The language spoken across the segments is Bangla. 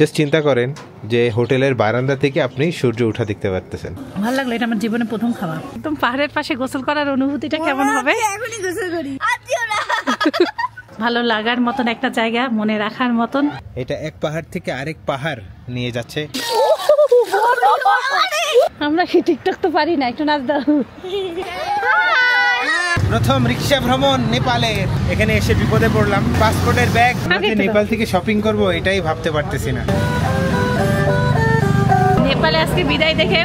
জাস্ট চিন্তা করেন যে হোটেলের বারান্দা থেকে আপনি সূর্য ওঠা দেখতে পারতেছেন। ভালো লাগলো, এটা আমার জীবনে প্রথম খাওয়া। একদম পাহাড়ের পাশে গোসল করার অনুভূতিটা কেমন হবে? এখনই গোসল করি। ভালো লাগার মতন একটা জায়গা, মনে রাখার মতন। এটা এক পাহাড় থেকে আরেক পাহাড় নিয়ে যাচ্ছে। আমরা কি টিকটক তো পারি না, একটু নাচ দাও। প্রথম রিক্সা ভ্রমণ নেপালের। এখানে এসে বিপদে পড়লাম, পাসপোর্টের ব্যাগ। নেপাল থেকে শপিং করব এটাই ভাবতে পারতেছি না। নেপালে আজকে বিদায় দেখে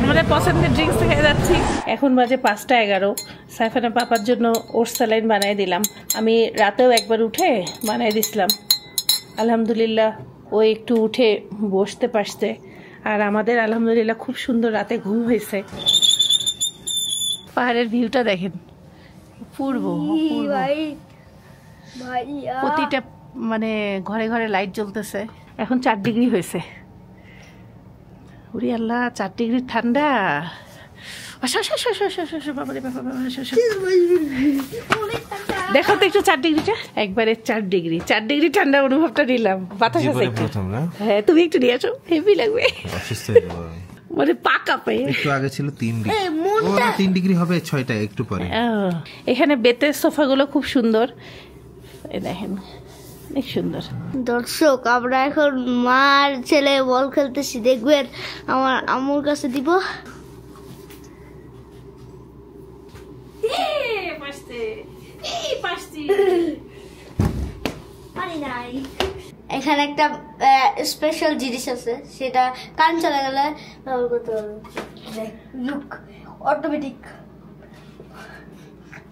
আমাদের পছন্দের ড্রিঙ্কস খেয়ে যাচ্ছি। এখন বাজে 5টা 11। সাইফানা পাপার জন্য ওটস স্যালাইন বানিয়ে দিলাম। আমি রাতেও একবার উঠে বানিয়ে দিছিলাম। আলহামদুলিল্লাহ ও একটু উঠে বসতে পারছে, আর আমাদের আলহামদুলিল্লাহ খুব সুন্দর রাতে ঘুম হয়েছে। পাহাড়ের ভিউটা দেখেন, পূর্ব প্রতিটা মানে ঘরে ঘরে লাইট জ্বলতেছে। এখন 4 ডিগ্রি হয়েছে। ওরে আল্লাহ, 4 ডিগ্রি ঠান্ডা। দেখো তো একটু 4 ডিগ্রিটা, একবারে 4 ডিগ্রি 4 ডিগ্রি ঠান্ডা অনুভবটা নিলাম। বাতাস আছে একটু। হ্যাঁ, তুমি একটু নিয়ে আসো, হেভি লাগবে। মানে পাকা পায়ে। একটু আগে ছিল 3 ডিগ্রি, 3 ডিগ্রি হবে 6টা একটু পরে। এখানে বেতের সোফাগুলো খুব সুন্দর, এই দেখেন অনেক সুন্দর। দর্শক, আমরা এখন মার ছেলে বল খেলতেছি, দেখবেন। আমার আম্মুর কাছে দিব। এখানে একটা স্পেশাল জিনিস আছে, সেটা কান চলে গেলে ব্যবহার করতে পারবে। লুক, অটোমেটিক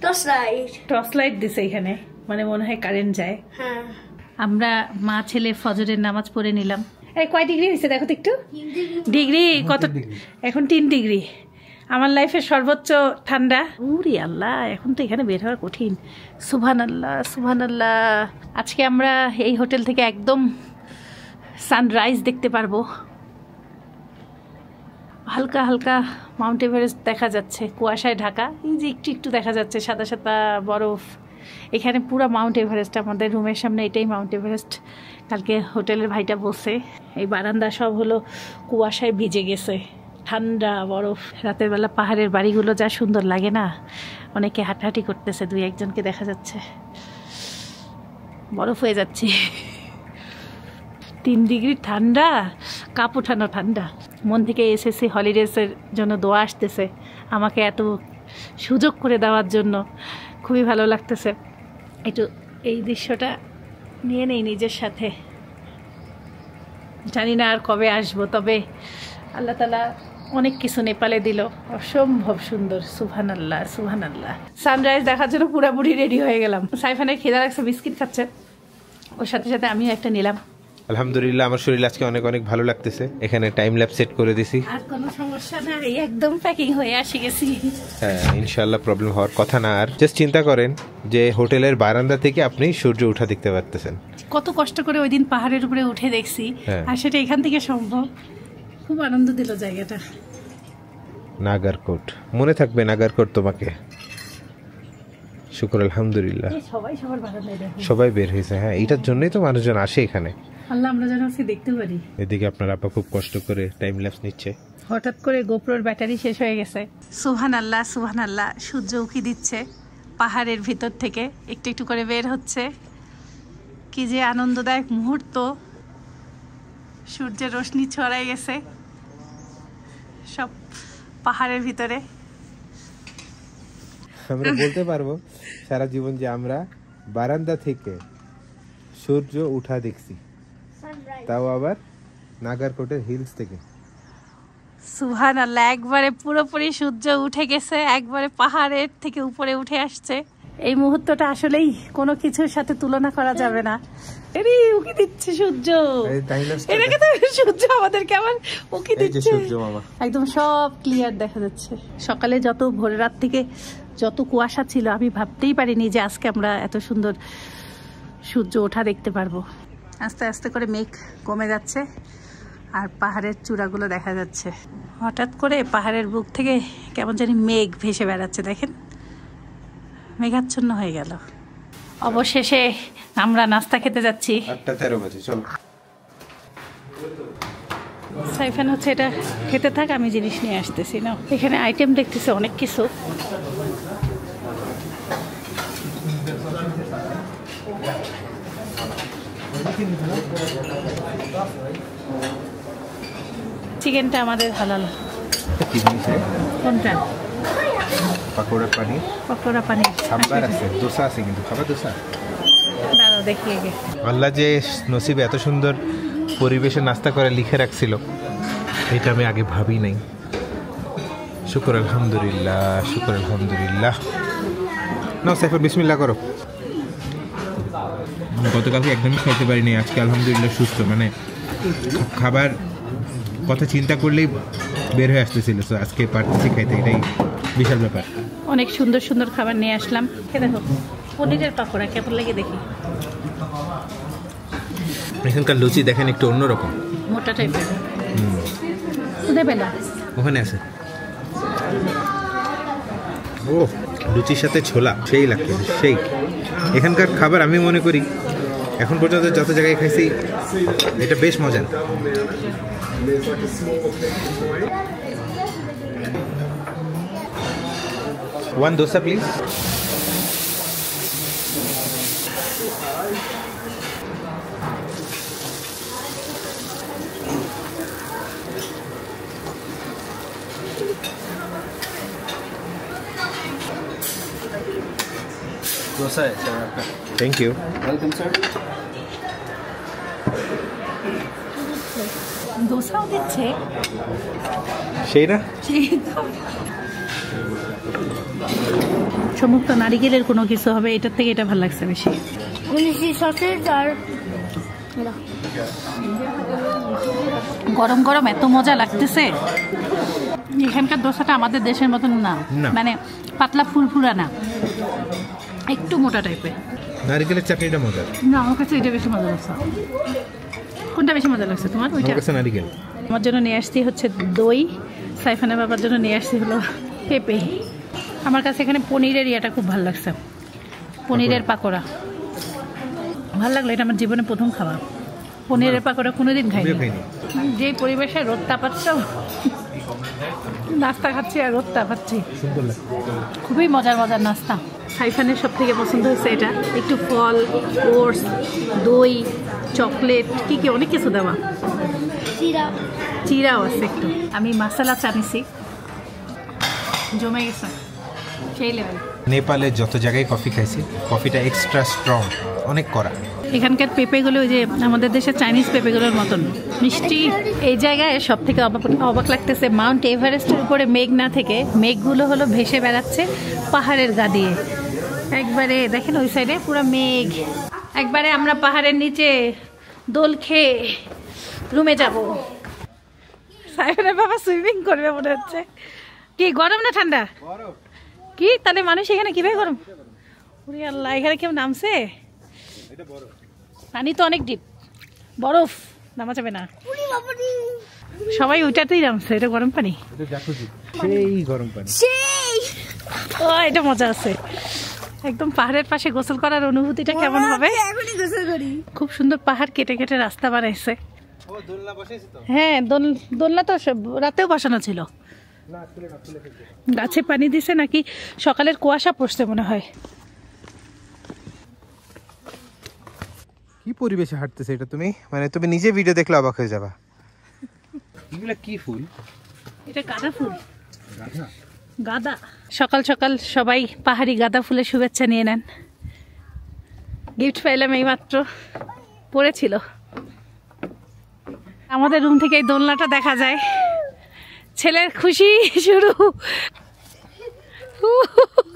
টর্চ লাইট দিছে এখানে, মানে মনে হয় কারেন্ট যায়। হ্যাঁ, আমরা মা ছেলে ফজরের নামাজ পড়ে নিলাম। এই কয় ডিগ্রি হয়েছে দেখো তো একটু। ডিগ্রি কত? এখন 3 ডিগ্রি। আমার লাইফের সর্বোচ্চ ঠান্ডা। উরি আল্লাহ, এখন তো এখানে বের হওয়া কঠিন। সুবহানাল্লাহ সুবহানাল্লাহ। আজকে আমরা এই হোটেল থেকে একদম সানরাইজ দেখতে পারবো। হালকা হালকা মাউন্ট এভারেস্ট দেখা যাচ্ছে, কুয়াশায় ঢাকা। এই যে একটু একটু দেখা যাচ্ছে সাদা সাদা বরফ। এখানে পুরো মাউন্ট এভারেস্ট, আমাদের রুমের সামনে এটাই মাউন্ট এভারেস্ট। কালকে হোটেলের ভাইটা বসে, এই বারান্দা সব হলো কুয়াশায় ভিজে গেছে, ঠান্ডা বরফ। রাতের বেলা পাহাড়ের বাড়িগুলো যা সুন্দর লাগে না। অনেকে হাঁটাহাঁটি করতেছে, 2-1জনকে দেখা যাচ্ছে। বরফ হয়ে যাচ্ছে। 3 ডিগ্রি ঠান্ডা, কাপ ওঠানো ঠান্ডা। মন থেকে এসএসসি হলিডেজের জন্য দোয়া আসতেছে, আমাকে এত সুযোগ করে দেওয়ার জন্য। খুবই ভালো লাগতেছে। একটু এই দৃশ্যটা নিয়ে নেই নিজের সাথে। জানি না আর কবে আসবো, তবে আল্লাহ তাআলা অনেক কিছু নেপালে দিল, অসম্ভব সুন্দর। সুবহানাল্লাহ সুবহানাল্লাহ। সানরাইজ দেখার জন্য পুরোপুরি রেডি হয়ে গেলাম। সাইফানের খিদা লাগছে, বিস্কিট খাচ্ছে, ওর সাথে সাথে আমিও একটা নিলাম। আলহামদুলিল্লাহ, আমার শরীর আজকে অনেক অনেক ভালো লাগতেছে। এখানে টাইম ল্যাপস সেট করে দিছি, আর কোনো সমস্যা নাই, একদম প্যাকিং হয়ে আসি গেছি। হ্যাঁ, ইনশাআল্লাহ প্রবলেম হওয়ার কথা না আর। জাস্ট চিন্তা করেন যে হোটেলের বারান্দা থেকে আপনি সূর্য ওঠা দেখতে পারতেছেন। কত কষ্ট করে ওই দিন পাহাড়ের উপরে উঠে দেখছি, আর সেটা এখান থেকে সম্ভব। খুব আনন্দ দিল জায়গাটা। নাগারকোট, মনে থাকবে নাগারকোট তোমাকে। শুকর আলহামদুলিল্লাহ, সবাই সবার বারান্দায় দেখে, সবাই বের হয়েছে। হ্যাঁ, এটার জন্যই তো মানুষজন আসে এখানে। আল্লাহ আমরা যেন দেখতে পারি। এদিকে আপনার আপা খুব কষ্ট করে টাইম ল্যাপস নিচ্ছে। হঠাৎ করে গোপ্রোর ব্যাটারি শেষ হয়ে গেছে। সুবহানাল্লাহ সুবহানাল্লাহ। সূর্য উঁকি দিচ্ছে পাহাড়ের ভিতর থেকে, একটু একটু করে বের হচ্ছে। কি যে আনন্দদায়ক মুহূর্ত। সূর্যের রোশনি ছড়াই গেছে সব পাহাড়ের ভিতরে। আমরা বলতে পারবো সারা জীবন যে আমরা বারান্দা থেকে সূর্য উঠা দেখছি, তাও আবার নাগারকোটের হিলস থেকে। সুবহানাল্লাহ, একবারে পুরোপুরি সূর্য উঠে গেছে, একবারে পাহাড়ের থেকে উপরে উঠে আসছে। এই মুহূর্তটা আসলেই কোনো কিছুর সাথে তুলনা করা যাবে না। এরে উকি দিচ্ছে সূর্য, এটাকে তো সূর্য আমাদেরকে আবার উকি দিচ্ছে। একদম সব ক্লিয়ার দেখা যাচ্ছে। সকালে যত ভোর রাত থেকে যত কুয়াশা ছিল, আমি ভাবতেই পারিনি যে আজকে আমরা এত সুন্দর সূর্য ওঠা দেখতে পারবো। আস্তে আস্তে করে মেঘ কমে যাচ্ছে, আর পাহাড়ের চূড়াগুলো দেখা যাচ্ছে। হঠাৎ করে পাহাড়ের বুক থেকে কেমন জানি মেঘ ভেসে বেড়াচ্ছে, দেখেন মেঘাচ্ছন্ন হয়ে গেল। অবশেষে আমরা নাস্তা খেতে যাচ্ছি। 8টা 13 বাজে, চলো। সাইফান হচ্ছে এটা খেতে থাক, আমি জিনিস নিয়ে আসতেছি না। এখানে আইটেম দেখতেছি অনেক কিছু। চিকেনটা আমাদের হালাল। কোনটা? পকোড়া পানির। পকোড়া পানির সাম্বার আছে, দোসা আছে, কিন্তু খাবার দোসা দাঁড়াও দেখি আগে। আল্লাহ যে নসিবে এত সুন্দর পরিবেশে নাস্তা করে লিখে রাখছিল, এটা আমি আগে ভাবি নাই। শুকর আলহামদুলিল্লাহ, শুকর আলহামদুলিল্লাহ। না সাইফার বিসমিল্লাহ করো। গতকালকে একদমই খাইতে পারিনি, আজকে আলহামদুলিল্লাহ সুস্থ। মানে খাবার কথা চিন্তা করলেই বের হয়ে আসতেছিল, তো আজকে পারতেছি খাইতে, এটাই বিশাল ব্যাপার। অনেক সুন্দর সুন্দর খাবার নিয়ে আসলাম। দেখো পনিরের পাকোড়া কেমন লাগে দেখি। এখানকার লুচি দেখেন একটু অন্যরকম, মোটা টাইপের। ওখানে আছে। ও লুচির সাথে ছোলা সেই লাগছে, সেই। এখানকার খাবার আমি মনে করি এখন পর্যন্ত যত জায়গায় খাইছি এটা বেশ মজার। One dosa please. डोसा है सर आपका। Thank you. Welcome sir. দোসাও দিচ্ছে সেই না? সমস্ত নারিকেলের কোনো কিছু হবে, এটার থেকে এটা ভালো লাগছে বেশি। গরম গরম এত মজা লাগতেছে। এখানকার দোসাটা আমাদের দেশের মতন না, মানে পাতলা ফুলফুলা না, একটু মোটা টাইপের। নারিকেলের চাটনিটা মজার না, আমার কাছে এটা বেশি মজা লাগছে। কোনটা বেশি মজা লাগছে তোমার? ওইটা নারিকেল। আমার জন্য নিয়ে আসছি হচ্ছে দই, সাইফানের বাবার জন্য নিয়ে আসছি হলো পেঁপে। আমার কাছে এখানে পনিরের ইয়েটা খুব ভালো লাগছে, পনিরের পাকোড়া ভালো লাগলো। এটা আমার জীবনে প্রথম খাওয়া পনিরের পাকোড়া, কোনোদিন খাইনি। যে পরিবেশে রোদ তাপাচ্ছ, নাস্তা খাচ্ছি আর রোদ তাপাচ্ছি, খুবই মজার মজার নাস্তা। সাইফানের সব থেকে পছন্দ হয়েছে এটা, একটু ফল, ওটস, দই, চকলেট, কি কি অনেক কিছু দেওয়া, চিরাও আছে একটু। আমি মশলা চানিছি, জমে গেছে সেই লেভেল। নেপালে যত জায়গায় কফি খাইছি, কফিটা এক্সট্রা স্ট্রং, অনেক কড়া। এখানকার পেঁপেগুলো ওই যে আমাদের দেশের চাইনিজ পেঁপেগুলোর মতন মিষ্টি। এই জায়গায় সব থেকে অবাক লাগতেছে, মাউন্ট এভারেস্টের উপরে মেঘ না থেকে মেঘগুলো হলো ভেসে বেড়াচ্ছে পাহাড়ের গা দিয়ে। একবারে দেখেন ওই সাইডে পুরো মেঘ। একবারে আমরা পাহাড়ের নিচে দোল খেয়ে রুমে যাব। সাইফানের বাবা সুইমিং করবে মনে হচ্ছে। কি গরম না ঠান্ডা? কি তাহলে মানুষ এখানে কিভাবে গরম? ওরে আল্লাহ, এখানে কেউ নামছে? পানি তো অনেক ডিপ, বরফ, নামা যাবে না। সবাই ওইটাতেই নামছে, এটা গরম পানি, সেই গরম পানি। ও এটা মজা আছে। একদম পাহাড়ের পাশে গোসল করার অনুভূতিটা কেমন হবে? খুব সুন্দর পাহাড় কেটে কেটে রাস্তা বানাইছে। হ্যাঁ দোলনা তো রাতেও বসানো ছিল। গাছে পানি দিছে নাকি সকালের কুয়াশা পড়ছে মনে হয়। কি পরিবেশে হাঁটতেছে এটা তুমি? মানে তুমি নিজে ভিডিও দেখলে অবাক হয়ে যাবা। এগুলা কি ফুল? এটা গাঁদা ফুল। গাঁদা। সকাল সকাল সবাই পাহাড়ি গাঁদা ফুলের শুভেচ্ছা নিয়ে নেন। গিফট পাইলাম এই মাত্র, পড়েছিল। আমাদের রুম থেকে এই দোলনাটা দেখা যায়। ছেলের খুশি শুরু।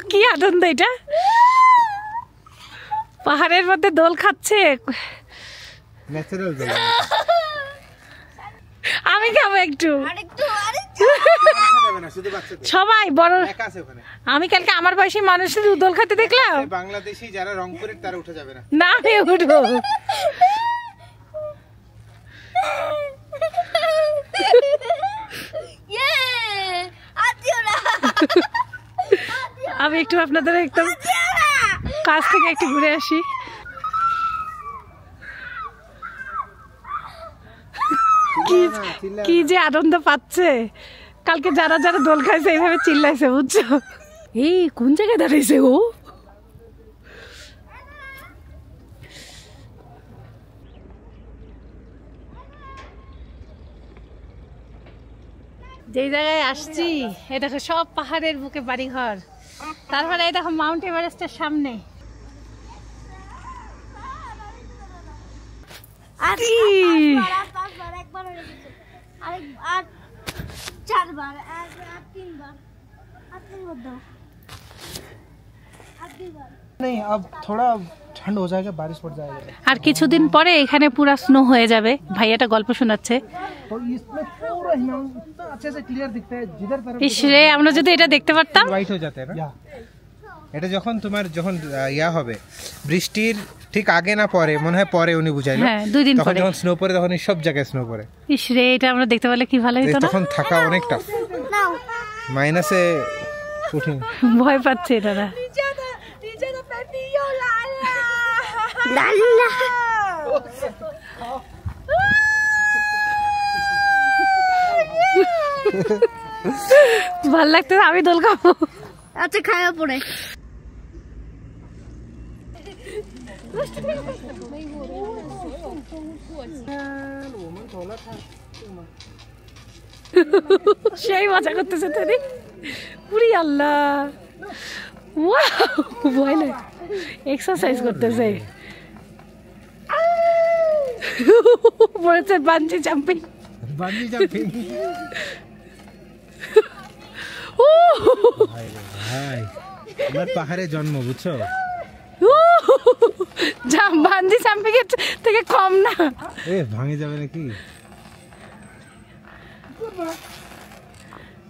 কি আনন্দ এটা, পাহাড়ের মধ্যে দোল খাচ্ছে। আমি খাবো একটু, সবাই বড়। আমি কালকে আমার বয়সী মানুষের দোল খাতে দেখলাম। বাংলাদেশি যারা রংপুরের তারা উঠে যাবে না। না আমি উঠবো। আমি একটু আপনাদের একদম কাছ থেকে একটু ঘুরে আসি। কি কি যে আনন্দ পাচ্ছে। কালকে যারা যারা দোল খাইছে এইভাবে চিল্লাইছে, বুঝছো? এই কোন জায়গায় দাঁড়াইছে ও? যেই জায়গায় আসছি এই দেখো সব পাহাড়ের বুকে বাড়িঘর, তারপরে এই দেখো মাউন্ট এভারেস্টের সামনে। नहीं अब थोड़ा ठंड हो जाएगा, बारिश पड़ जाएगा আর কিছুদিন পরে এখানে পুরা স্নো হয়ে যাবে। ভাইয়াটা গল্প শোনাচ্ছে। तो इसमें पूरा हिमालय इतना अच्छे से क्लियर दिखता है, जिधर तरफ ইসরে আমরা যদি এটা দেখতে পারতাম। হোয়াইট হয়ে যেতে না या এটা যখন তোমার যখন ইয়া হবে বৃষ্টির ঠিক আগে না পরে, মনে হয় পরে উনি বুঝাইলো, হ্যাঁ 2 দিন তখন পরে। যখন স্নো পড়ে তখন সব জায়গায় স্নো পড়ে। ইসরে এটা আমরা দেখতে পেলে কি ভালো হতো না। তখন থাকা অনেক টাফ, মাইনাসে কঠিন। ভয় পাচ্ছে এটারা। ভাল লাগতো, আমি দোল খাবো। আচ্ছা খাওয়া পড়ে সেই মজা করতেছে তুমি। পুরি আল্লাহ, ওয়াও ভয় লাগে, এক্সারসাইজ করতেছে। বলেছে বানজি জাম্পিং। বানজি জাম্পিং ভাই, আমার পাহাড়ে জন্ম, বুঝছো? বানজি জাম্পিং এর থেকে কম না। এ ভাঙে যাবে নাকি?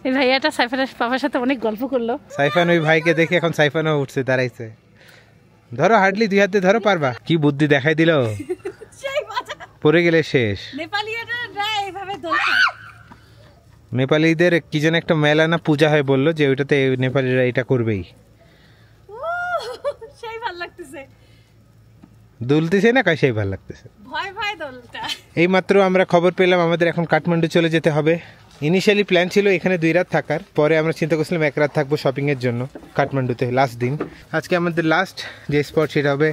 এই ভাইয়াটা সাইফানের বাবার সাথে অনেক গল্প করলো। সাইফান ওই ভাইকে দেখে এখন সাইফানও উঠছে, দাঁড়াইছে। ধরো হার্ডলি 2 হাতে ধরো, পারবা? কি বুদ্ধি দেখাই দিল, পড়ে গেলে শেষ। নেপালিদের কি যেন একটা মেলা না পূজা হয়, বললো যে ওইটাতে নেপালিরা এটা করবেই। সেই ভালো লাগতেছে, দুলতেছে না কাই, সেই ভালো লাগতেছে। ভয় ভয় দোলটা। এই মাত্র আমরা খবর পেলাম আমাদের এখন কাঠমান্ডু চলে যেতে হবে। ইনিশিয়ালি প্ল্যান ছিল এখানে 2 রাত থাকার, পরে আমরা চিন্তা করছিলাম 1 রাত থাকবো শপিং এর জন্য কাঠমান্ডুতে, লাস্ট দিন। আজকে আমাদের লাস্ট যে স্পট সেটা হবে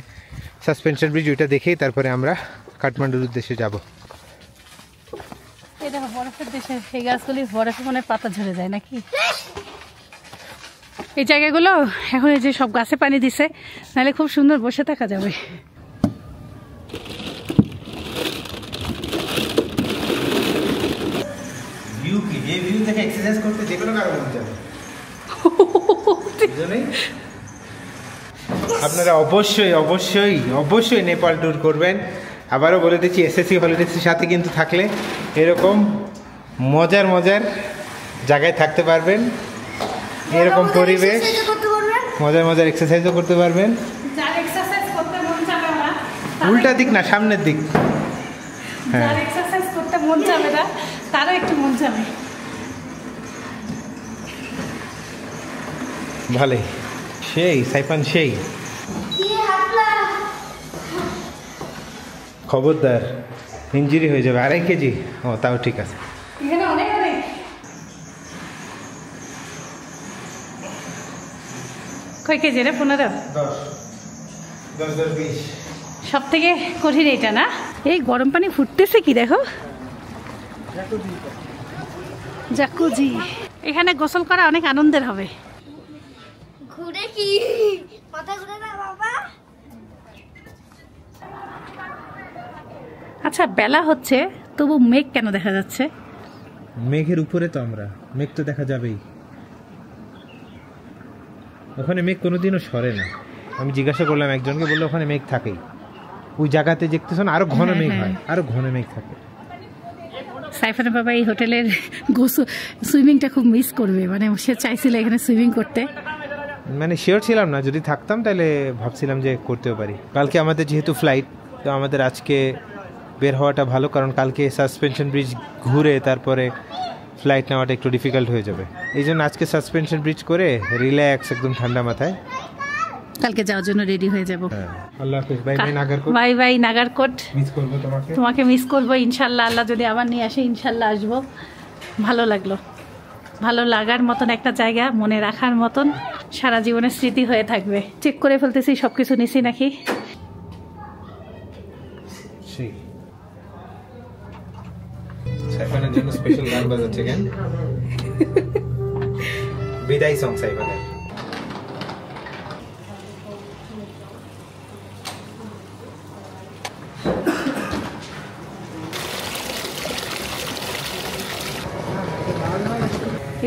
সাসপেনশন ব্রিজ, ওইটা দেখেই তারপরে আমরা কাঠমান্ডুর উদ্দেশ্যে যাব। এই দেখো বরফের দেশে এই গাছগুলি বরফে মনে পাতা ঝরে যায় নাকি। এই জায়গাগুলো এখন এই যে সব গাছে পানি দিছে, নাহলে খুব সুন্দর বসে থাকা যাবে। ভিউ কি, এই ভিউ থেকে এক্সারসাইজ করতে যে কোনো কারো মন যাবে। আপনারা অবশ্যই অবশ্যই অবশ্যই নেপাল ট্যুর করবেন। আবারও বলে দিচ্ছি, এসএসসি হলিডেজের সাথে কিন্তু থাকলে এরকম মজার মজার জায়গায় থাকতে পারবেন, এরকম পরিবেশ, মজার মজার এক্সারসাইজও করতে পারবেন। যার এক্সারসাইজ করতে মন চাবে না, উল্টা দিক না, সামনের দিক। যার এক্সারসাইজ করতে মন চাবে না তারও একটু মন চাবে। ভালোই, সেই সাইফান সেই। খবরদার ইঞ্জুরি হয়ে যাবে। 2.5 কেজি, ও তাও ঠিক আছে। এখানে অনেক অনেক কয় কেজি রে? 15। 10 20। সব থেকে কঠিন এটা না? এই গরম পানি ফুটতেছে কি দেখো, জাকুজি। এখানে গোসল করা অনেক আনন্দের হবে। ঘুরে কি মাথা ঘুরে না বাবা। আচ্ছা বেলা হচ্ছে তবু মেঘ কেন দেখা যাচ্ছে? মেঘের উপরে তো আমরা, মেঘ তো দেখা যাবেই। ওখানে মেঘ কোনোদিনও সরে না। আমি জিজ্ঞাসা করলাম একজনকে, বললো ওখানে মেঘ থাকেই। ওই জায়গাতে দেখতেছো না, আরো ঘন মেঘ হয়, আরো ঘন মেঘ থাকে। সাইফানের বাবা এই হোটেলের সুইমিংটা খুব মিস করবে, মানে সে চাইছিল এখানে সুইমিং করতে। মানে শিওর ছিলাম না, যদি থাকতাম তাহলে ভাবছিলাম যে করতেও পারি। কালকে আমাদের যেহেতু ফ্লাইট, তো আমাদের আজকে বের হওয়াটা ভালো, কারণ কালকে সাসপেনশন ব্রিজ ঘুরে তারপরে ফ্লাইট নেওয়াটা একটু ডিফিকাল্ট হয়ে যাবে। এই জন্য আজকে সাসপেনশন ব্রিজ করে রিল্যাক্স, একদম ঠান্ডা মাথায় কালকে যাওয়ার জন্য রেডি হয়ে যাব। আল্লাহ হাফেজ, bye bye Nagarkot. Bye bye Nagarkot. Miss করব তোমাকে। তোমাকে মিস করব ইনশাআল্লাহ। আল্লাহ যদি আবার নিয়ে আসে ইনশাআল্লাহ আসবো। ভালো লাগলো, ভালো লাগার মতন একটা জায়গা, মনে রাখার মতন, সারা জীবনের স্মৃতি হয়ে থাকবে। চেক করে ফেলতেছি সবকিছু নিছি নাকি। সাইফানের জন্য স্পেশাল গান বাজাচ্ছে কেন? বিদায় সং সাইফানের।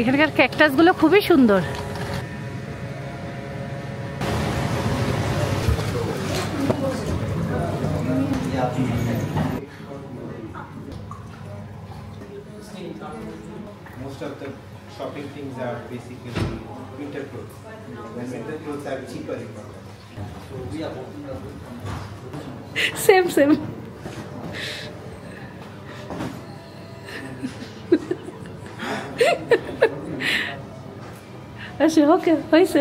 এখানকার ক্যাকটাস গুলো খুবই সুন্দর। Most of the shopping things are basically winter clothes. And winter clothes are cheaper in Bangladesh. So we are same আচ্ছা ওকে, হয়েছে।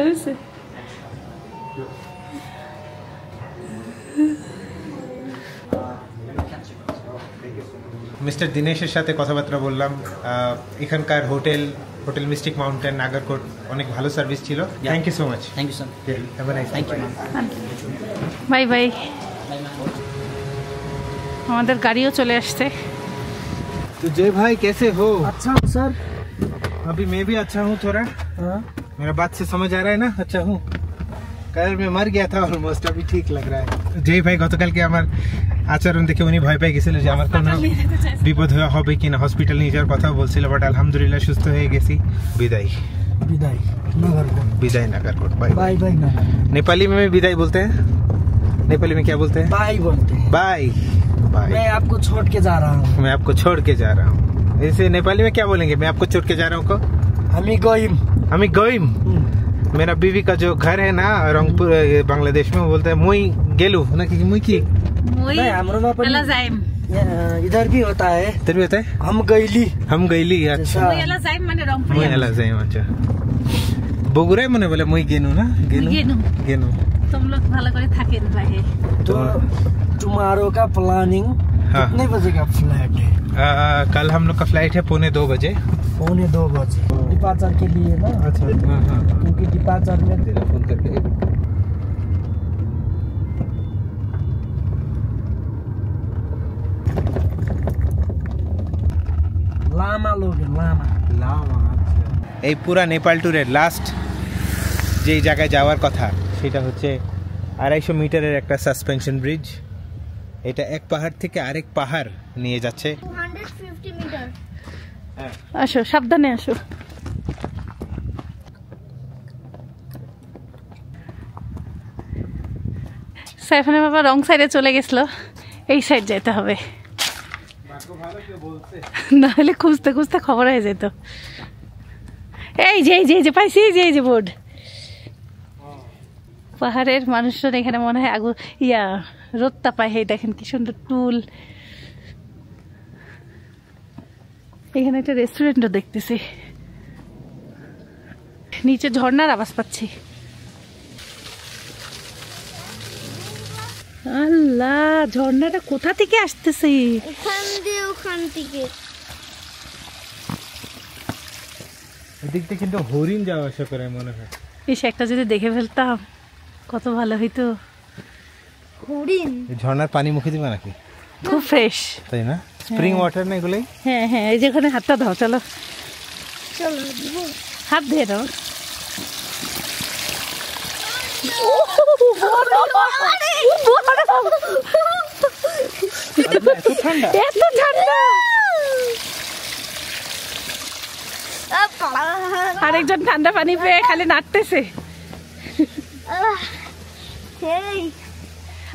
মিস্টার দিনেশের সাথে কথাবার্তা বললাম। এখানকার হোটেল মিস্টিক মাউন্টেন নাগারকোট অনেক ভালো সার্ভিস ছিল। Thank you so much. Thank you, sir. Have a nice day. Bye bye. আমাদের গাড়িও চলে আসছে। तो जय भाई कैसे हो? अच्छा हूँ सर। अभी मैं भी अच्छा हूँ थोड़ा। मेरा बात से समझ आ रहा है ना? अच्छा हूँ। कल मैं मर गया था ऑलमोस्ट, अभी ठीक लग रहा है। जय भाई গতকালকে আমার আচরণ দেখে উনি ভয় পেয়ে গেছিল যে আমার কোনো বিপদ হবে কিনা, হসপিটাল নিয়ে যাওয়ার কথা বলছিল, বাট আলহামদুলিল্লাহ সুস্থ হয়ে গেছি। বিদায় विदाई नागरकोट। विदाई Nagarkot. Bye bye bye Nagarkot. Nepali में विदाई बोलते हैं। नेपाली में क्या बोलते हैं? बाय बोलते हैं। Bye bye. मैं आपको छोड़ के जा रहा हूँ। मैं आपको छोड़ के जा रहा हूँ। ऐसे नेपाली में क्या बोलेंगे? मैं आपको छोड़ के जा रहा हूँ को? हमी गोइम। हमी गोइम। मेरा बीवी का जो घर है ना रंगपुर बांग्लादेश में, वो बोलते हैं मुई गेलू ना कि मुई की। नहीं, हमरों पर इधर भी होता है। इधर भी होता है हम गईली। हम गईली। अच्छा मुई एला जाइम। अच्छा বগুড়ায় মনে বলে মুই গেনু না? গেনু। तुम लोग ভালো করে থাকেন ভাই। तो टुमारो का प्लानिंग कितने बजे का फ्लाइट है? कल हम लोग का फ्लाइट है 2:45 बजे। 2:45 बजे डिपार्चर के लिए ना? अच्छा हाँ क्योंकि डिपार्चर में तेरा फोन करके लामा लोग हैं, लामा। এই পুরা নেপাল ট্যুরের লাস্ট যেই জায়গায় যাওয়ার কথা সেটা হচ্ছে 250 মিটারের একটা সাসপেনশন ব্রিজ। এটা এক পাহাড় থেকে আরেক পাহাড় নিয়ে যাচ্ছে। 250 মিটার। আসো সাবধানে আসো। সাইফানের বাবা রং সাইডে চলে গেছিল, এই সাইড যেতে হবে, না হলে খুঁজতে খুঁজতে খবর হয়ে যেত। এই যে পাইছি, এই যে বোর্ড। পাহাড়ের মানুষজন এখানে মনে হয় রোদটা পায়। এই দেখেন কি সুন্দর টুল। এখানে একটা রেস্টুরেন্টও দেখতেছি, নিচে ঝর্ণার আওয়াজ পাচ্ছি। আল্লাহ, ঝর্ণাটা কোথা থেকে আসতেছে? ওখান থেকে। এদিকটা কিন্তু হরিণ যাওয়া আসা করে মনে হয়। এই একটা যদি দেখে ফেলতাম কত ভালো হইতো। হরিণ? ঝর্ণার পানি মুখে দিবা নাকি? খুব ফ্রেশ, তাই না? স্প্রিং ওয়াটার না এগুলোই? হ্যাঁ হ্যাঁ, এই যেখানে হাতটা দাও, চলো হাত দিয়ে দাও। এত ঠান্ডা। আরেকজন ঠান্ডা পানি পেয়ে খালি নাড়তেছে।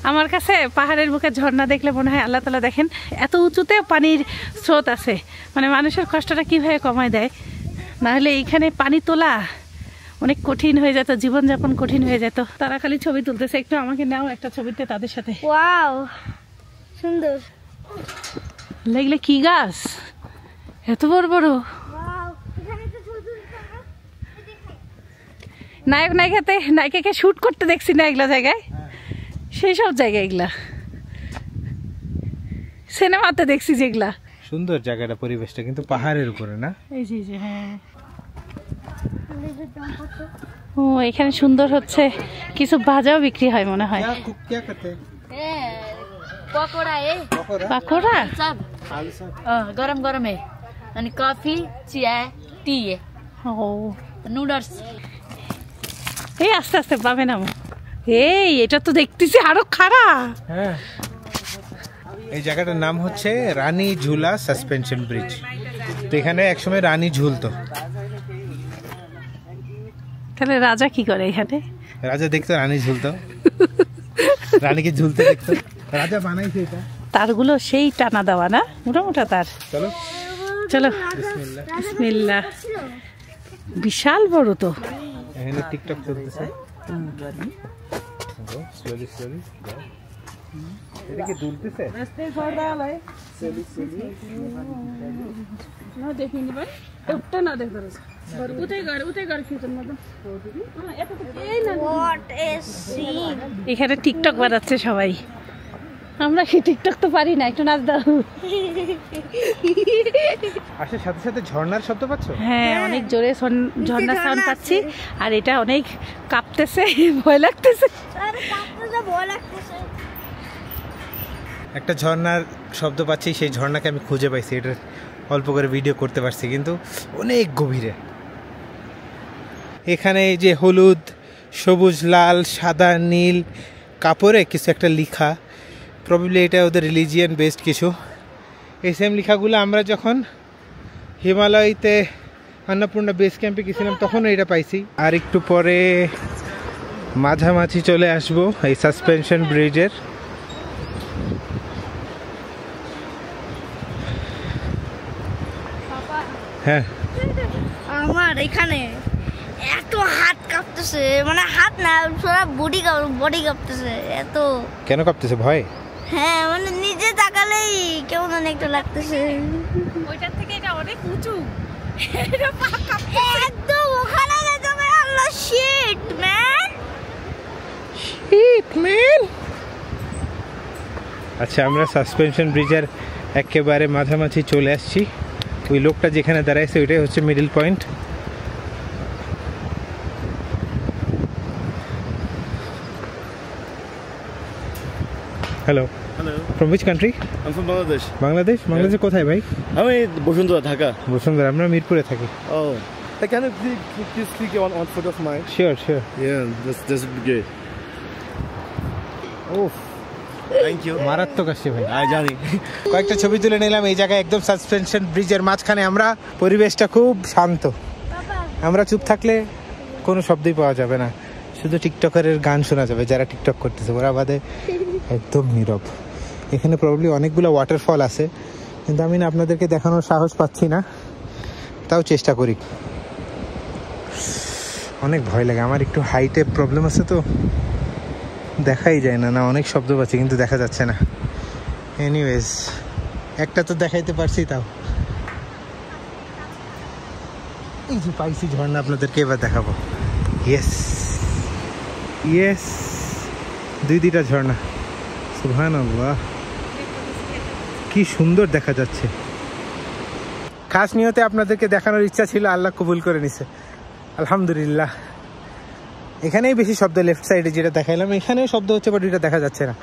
আমার কাছে পাহাড়ের বুকে ঝর্ণা দেখলে মনে হয় আল্লাহ তাআলা দেখেন এত উঁচুতে পানির স্রোত আছে, মানে মানুষের কষ্টটা কিভাবে কমায় দেয়। না হলে এইখানে পানি তোলা অনেক কঠিন হয়ে যেত, জীবনযাপন কঠিন হয়ে যেত। তারা খালি ছবি তুলতেছে। একটু আমাকে নাও একটা ছবিতে তাদের সাথে। ওয়াও, সুন্দর। লাগলে কি গাছ এত বড় বড়? নায়ক নায়িকাতে নায়িকাকে শুট করতে দেখছি না এগুলা জায়গায়, সেই সব জায়গায় এগুলা সিনেমাতে দেখছি যেগুলা। সুন্দর জায়গাটা, পরিবেশটা কিন্তু পাহাড়ের উপরে না? এই যে হ্যাঁ। ও এখানে সুন্দর হচ্ছে, কিছু ভাজাও বিক্রি হয় মনে হয়। पकोडा है পাকোড়া सब गरम गरम है अनि कॉफी चिया टी है ও नूडल्स এই আস্তে আস্তে পাবে না। এই এটা তো দেখতেছি আরো খারাপ। হ্যাঁ, এই জায়গাটার নাম হচ্ছে রানী ঝুলা সাসপেনশন ব্রিজ। তো এখানে একসময় রানী ঝুলতো। তাহলে রাজা কি করে এখানে? রাজা দেখতো রানী ঝুলতো, রানীকে ঝুলতে দেখতো, রাজা বানাইছে এটা। তারগুলো সেই টানা দেওয়া না, মোটামোটা তার। চলো চলো বিসমিল্লাহ। বিসমিল্লাহ। বিশাল বড় তো। এখানে টিকটক চলতেছে। স্লোলি স্লোলি এটা কি দুলতেছে? এখানে টিকটক বানাচ্ছে সবাই। আমরা কি টিকটক তো পারি না, একটু নাচ দাও। আসার সাথে সাথে ঝর্ণার শব্দ পাচ্ছ? হ্যাঁ, অনেক জোরে ঝর্ণার সাউন্ড পাচ্ছি, আর এটা অনেক কাঁপতেছে, ভয় লাগতেছে। একটা ঝর্ণার শব্দ পাচ্ছি, সেই ঝর্ণাকে আমি খুঁজে পাইছি। এটা অল্প করে ভিডিও করতে পারছি, কিন্তু অনেক গভীরে। এখানে এই যে হলুদ, সবুজ, লাল, সাদা, নীল কাপড়ে কিছু একটা লেখা, প্রবাবলি এটা ওদের রিলিজিয়ান বেসড কিছু। এই সেম লেখাগুলো আমরা যখন হিমালয়তে অন্নপূর্ণা বেস ক্যাম্পে গেছিলাম তখনও এটা পাইছি। আর একটু পরে মাঝামাঝি চলে আসবো এই সাসপেনশন ব্রিজের। হ্যাঁ, আমার এখানে এত হাত কাঁপতেছে, মানে হাত না পুরো বডি কাঁপতেছে এত। কেন কাঁপতেছে? ভয়? হ্যাঁ, মানে নিজে তাকালেই কেমন একটা লাগতেছে। ওইটার থেকে এটা অনেক উঁচু, একদম ওখানে যাবে। আল্লাহ, শিট ম্যান। আচ্ছা, আমরা সাসপেনশন ব্রিজের একেবারে মাঝামাঝি চলে আসছি। ওই লোকটা যেখানে দাঁড়াইছে ওইটাই হচ্ছে middle point. Hello, Hello, from which country? I'm from Bangladesh. Bangladesh? বাংলাদেশের কোথায় ভাই? আমি বসুন্ধরা, ঢাকা। বসুন্ধরা। আমরা মিরপুরে থাকি। Oh, can you please click on photo of mine? Sure sure. Yeah, that's great. Of, Thank you. মারাত্মক আসছে ভাই। জানি। কয়েকটা ছবি তুলে নিলাম এই জায়গায়, একদম সাসপেনশন ব্রিজের মাঝখানে আমরা। পরিবেশটা খুব শান্ত। আমরা চুপ থাকলে কোনো শব্দই পাওয়া যাবে না, শুধু টিকটকারের গান শোনা যাবে যারা টিকটক করতেছে, ওরা বাদে একদম নীরব। এখানে প্রবাবলি অনেকগুলো ওয়াটারফল আছে, কিন্তু আমি না আপনাদেরকে দেখানোর সাহস পাচ্ছি না, তাও চেষ্টা করি। অনেক ভয় লাগে আমার, একটু হাইটে প্রবলেম আছে তো দেখাই যায় না। অনেক শব্দ পাচ্ছি কিন্তু দেখা যাচ্ছে না। এনিওয়েজ, একটা তো দেখাইতে পারছি, তাও এই যে পাইছি ঝর্ণা, আপনাদেরকে এবার দেখাবো। ইয়েস ইয়েস, দুইটা ঝর্ণা। সুবহানাল্লাহ, কি সুন্দর দেখা যাচ্ছে। খাস নিয়তে আপনাদেরকে দেখানোর ইচ্ছা ছিল, আল্লাহ কবুল করে নিছে, আলহামদুলিল্লাহ। এখানেই বেশি শব্দ, লেফট সাইডে যেটা দেখাইলাম এখানেও শব্দ হচ্ছে, বাট এটা দেখা যাচ্ছে না।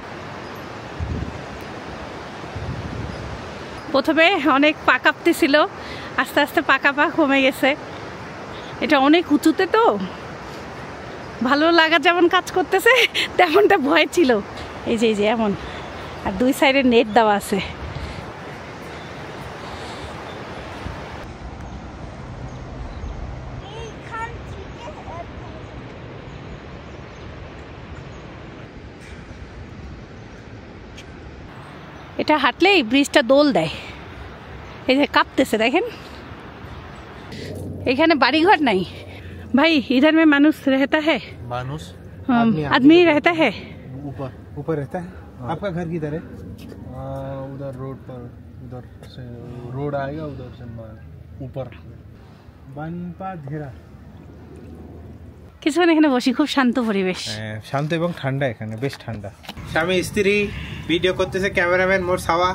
প্রথমে অনেক পা কাঁপতেছিল, আস্তে আস্তে পা কমে গেছে। এটা অনেক উঁচুতে তো, ভালো লাগা যেমন কাজ করতেছে তেমনটা ভয় ছিল। এই যে এমন, আর দুই সাইডে নেট দেওয়া আছে। এটা হাঁটলেই ব্রিজটা দোল দেয়। এই যে কাঁপতেছে দেখেন। এখানে বাড়িঘর নাই भाई, इधर में मानुष रहता है? मानुस आदमी रहता है? ऊपर रहता है। आपका घर किधर है? उधर रोड पर, उधर से रोड आएगा, उधर से ऊपर। बनपा धेरा। কিছুক্ষণ এখানে বসি, খুব শান্ত পরিবেশ। শান্ত এবং ঠান্ডা, এখানে বেশ ঠান্ডা। স্বামী স্ত্রী ভিডিও করতেছে, ক্যামেরাম্যান মোর সাওয়া।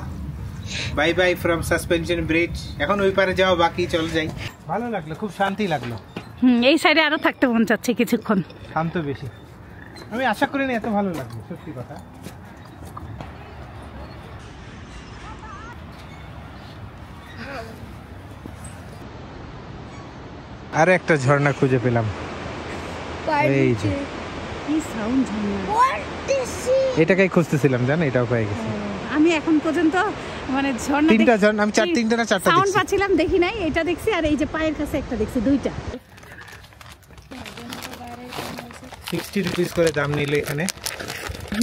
Bye buy from suspension bridge. এখন ওই পারে যাও, বাকি চলে যাই। ভালো লাগলো, খুব শান্তি লাগলো। এই সাইডে আরো থাকতে মন চাচ্ছে কিছুক্ষণ, শান্ত বেশি। আমি আশা করিনি এত ভালো লাগবে, সত্যি কথা। আর একটা ঝর্ণা খুঁজে পেলাম, এই যে কি সাউন্ড ঝর্ণা। এটাকেই খুঁজতেছিলাম, জানো, এটাও পেয়ে গেছি। আমি এখন পর্যন্ত মানে ঝর্ণা তিনটা ঝর্ণা, আমি তিনটা না চারটা সাউন্ড দেখছি। পাচ্ছিলাম, দেখি নাই। এটা দেখছি আর এই যে পায়ের কাছে একটা দেখছি, দুইটা। 60 রুপিস করে দাম নিল এখানে,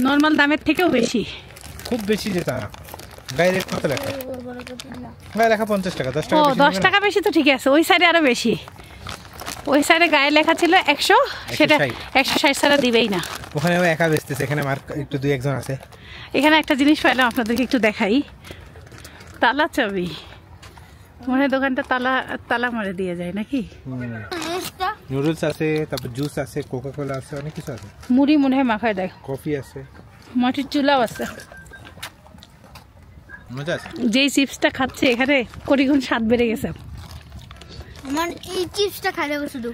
নরমাল দামের থেকেও বেশি। খুব বেশি যেটা না। গায়ে রেট কত লেখা? গায়ে লেখা 50 টাকা, 10 টাকা ও বেশি। 10 টাকা বেশি তো ঠিক আছে। ওই সাইডে আরো বেশি, ওই সাইডে গায়ে লেখা ছিল 100, সেটা 160 ছাড়া দিবেই না। ওখানে ও একা বেচতেছে, এখানে মার একটু দুই একজন আছে। এখানে একটা জিনিস পাইলাম, আপনাদেরকে একটু দেখাই। তালা চাবি, মনে হয় দোকানটা তালা মারে দিয়ে যায় নাকি। নুডলস আছে, তারপর জুস আছে, কোকা কোলা আছে, অনেক কিছু আছে। মুড়ি মনে হয় মাখায় দেয়, কফি আছে, মাটির চুলাও আছে। মজা আছে। যেই চিপসটা খাচ্ছে এখানে কড়িগুণ স্বাদ বেড়ে গেছে। আমার এই চিপসটা খাই দেবো শুধু।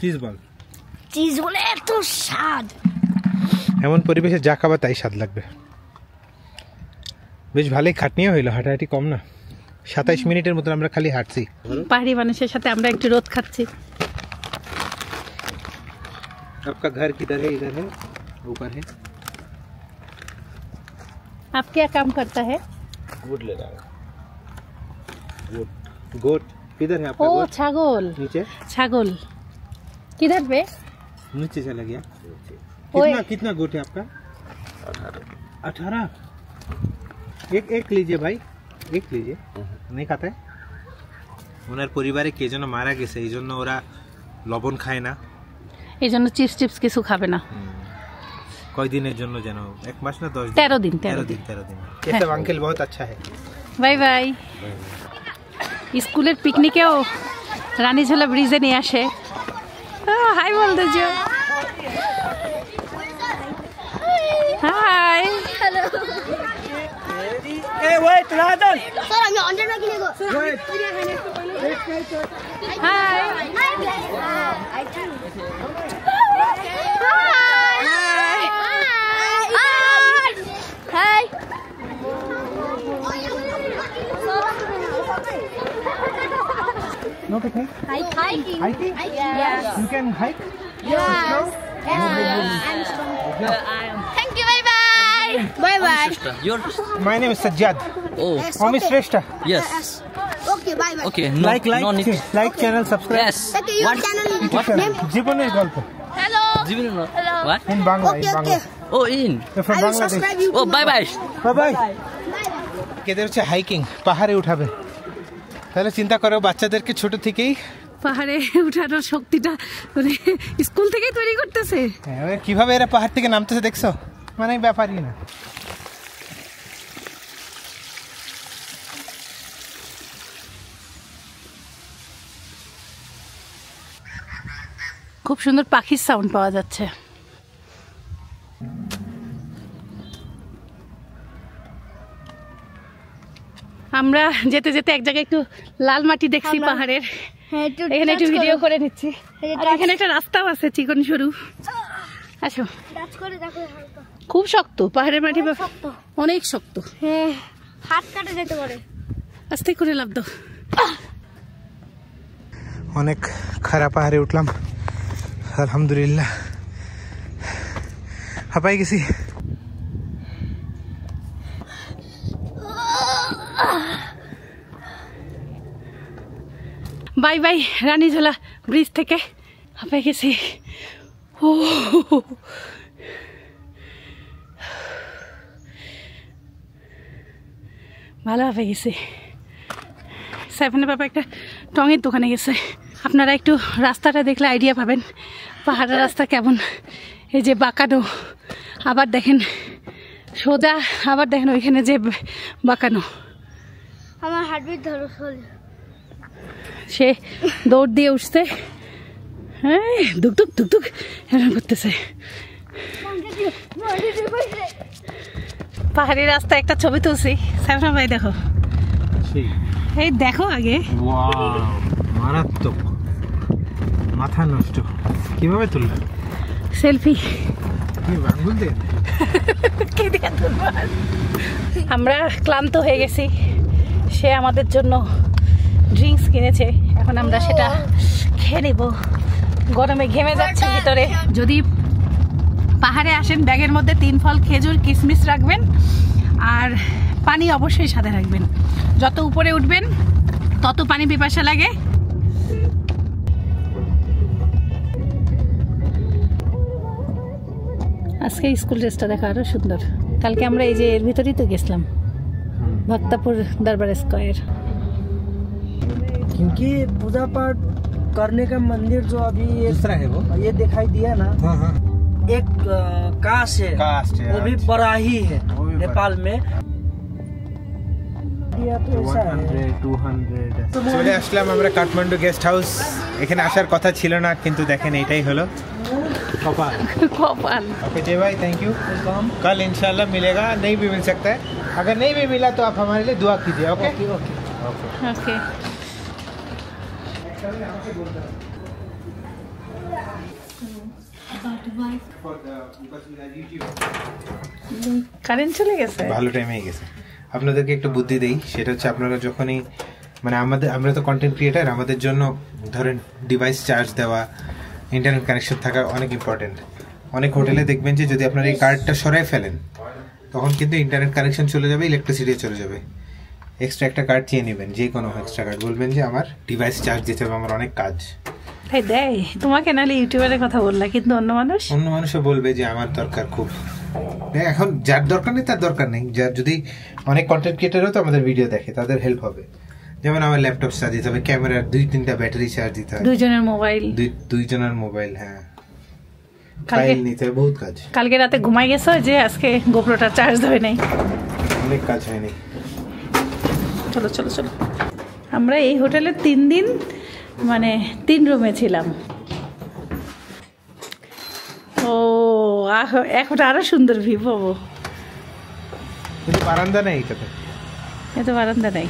চিজ বল, চিজ বলে এত স্বাদ। এমন পরিবেশে যা খাবার তাই স্বাদ লাগবে। বেশ ভালোই খাটনিও হইলো, হাঁটাহাঁটি কম না। 27 মিনিটের মতো আমরা খালি হাঁটছি। পাহাড়ি মানুষের সাথে আমরা একটু রোদ খাচ্ছি। आपका घर किधर है? इधर है, ऊपर है। आप क्या काम करता है? गोट ले रहा है। गोट किधर है आपका? ओ गोट ছাগল, नीचे, ছাগল किधर पे? नीचे चला गया। ओए। कितना गोट है आपका? 18। एक लीजिए भाई, एक लीजिए। नहीं खाता है? ওনার পরিবারে কে যেন মারা গেছে, এই জন্য ওরা লবণ খায় না, এই জন্য চিপস কিছু খাবে না। কয়দিনের জন্য যেন, 1 মাস না 10 দিন? 13 দিন। 13 दिन। ये सब अंकल बहुत अच्छा है। Bye bye. স্কুলের পিকনিকেও রানীঝোলা ব্রিজে নিয়ে আসে। হাই বল দেজো। Hi. Hey, wait, Radhan! Sir আমি অন্ডার না কিনে গো। Hi. Hi. No picnic? Hiking. Hiking? Yes. You can hike? Yes. Thank you. Bye bye. Bye bye. Your My name is Sajjad. oh Om Shrestha. yes Okay. Bye bye. okay no no need Like channel, subscribe. yes Okay, your channel name. জীবনের গল্প Hello. Hello. Hello. What in Bangla. Okay, in Bangla. okay. oh in You're from I will Bangladesh. subscribe you. oh bye bye Bye bye. কেদের হচ্ছে হাইকিং, পাহাড়ে উঠাবে। তাহলে চিন্তা করো, বাচ্চাদেরকে ছোট থেকেই পাহাড়ে উঠানোর শক্তিটা মানে স্কুল থেকেই তৈরি করতেছে। হ্যাঁ, কিভাবে এরা পাহাড় থেকে নামতেছে দেখছো, মানে ব্যাপারই না। খুব সুন্দর পাখির সাউন্ড পাওয়া যাচ্ছে। আমরা যেতে যেতে এক জায়গায় একটু লাল মাটি দেখছি পাহাড়ের, হ্যাঁ, এখানে একটু ভিডিও করে নিচ্ছি। আর এখানে একটা রাস্তাও আছে চিকন সরু। আসো, টাচ করে দেখো হালকা। খুব শক্ত পাহাড়ের মাটি, অনেক শক্ত। হ্যাঁ, হাত কাটে যেতে পারে। আস্তে করে লাভ দাও। অনেক খারাপ পাহাড়ে উঠলাম, আলহামদুলিল্লাহ হাঁপাই গেছি। বাই বাই রানীঝোলা ব্রিজ থেকে হাঁপাই গেছি। ও ভালো হাঁপাই গেছি। সাইফানের বাবা একটা টঙের দোকানে গেছে। আপনারা একটু রাস্তাটা দেখলে আইডিয়া পাবেন পাহাড়ের রাস্তা কেমন। এই যে বাঁকানো, আবার দেখেন সোজা, আবার দেখেন ওইখানে যে বাঁকানো। আমার হার্টবিট ধরো। সে দৌড় দিয়ে উঠছে, হ্যাঁ দুক দুক দুক দুক এরকম করতেছে। পাহাড়ি রাস্তায় একটা ছবি তুলছি, সাইফান ভাই দেখো, এই দেখো আগে। মারাত্মক, মাথা নষ্ট। কিভাবে তুললাম সেলফি? কি আমরা ক্লান্ত হয়ে গেছি, সে আমাদের জন্য ড্রিঙ্কস কিনেছে, এখন আমরা সেটা খেয়ে নেব। গরমে ঘেমে যাচ্ছে ভিতরে। যদি পাহাড়ে আসেন ব্যাগের মধ্যে 3 ফল খেজুর কিশমিশ রাখবেন, আর পানি অবশ্যই সাথে রাখবেন। যত উপরে উঠবেন তত পানি পিপাসা লাগে। আজকে স্কুল ড্রেসটা দেখা আরো সুন্দর। কালকে আমরা এই যে এর ভিতরেই তো গেছিলাম, भक्तापुर दरबार स्क्वायर। क्योंकि पूजा पाठ करने का मंदिर जो अभी दूसरा है वो ये दिखाई दिया ना, एक कास्ट है, वो भी बड़ा ही है नेपाल में। চলে আসলাম আমরা কাঠমান্ডু গেস্ট হাউস। এখানে আসার কথা ছিল না, কিন্তু দেখেন এটাই হলো কপাল। कपाल। ओके जय भाई, थैंक यू। कल इंशाल्लाह मिलेगा, नहीं भी मिल सकता है। अगर नहीं भी मिला तो आप हमारे लिए दुआ कीजिए। Okay okay okay. কারেন্ট চলে গেছে, ভালো টাইমে গেছে। আপনাদেরকে একটু বুদ্ধি দেই, সেটা হচ্ছে আপনারা যখনই মানে আমরা তো কন্টেন্ট ক্রিয়েটার, আমাদের জন্য ধরেন ডিভাইস চার্জ দেওয়া, ইন্টারনেট কানেকশন থাকা অনেক ইম্পর্টেন্ট। অনেক হোটেলে দেখবেন যে যদি আপনার এই কার্ডটা সরাই ফেলেন তখন কিন্তু ইন্টারনেট কানেকশন চলে যাবে, ইলেকট্রিসিটি চলে যাবে। এক্সট্রা একটা কার্ড চেয়ে নেবেন, যে কোনো এক্সট্রা কার্ড, বলবেন যে আমার ডিভাইস চার্জ দিতে হবে, আমার অনেক কাজ। তাই দেয় তোমাকে, নাহলে ইউটিউবারের কথা বললা, কিন্তু অন্য মানুষও বলবে যে আমার দরকার খুব। এখন যার দরকার নেই তার দরকার নেই, যার যদি অনেক কন্টেন্ট ক্রিয়েটারও তো আমাদের ভিডিও দেখে, তাদের হেল্প হবে। যেমন আমার ল্যাপটপ চার্জ দিতে হবে, ক্যামেরার 2-3টা ব্যাটারি চার্জ দিতে হবে, দুইজনের মোবাইল, হ্যাঁ ফাইল নিতে হবে, বহুত কাজ। কালকে রাতে ঘুমাই গেছো যে আজকে গোপ্রোটা চার্জ হয় নাই, অনেক কাজ হয়নি। চলো চলো চলো। আমরা এই হোটেলে 3 দিন মানে 3 রুমে ছিলাম। ও এখন আরো সুন্দর ভিউ পাবো। কিন্তু বারান্দা নেই এটাতে, এত বারান্দা নাই।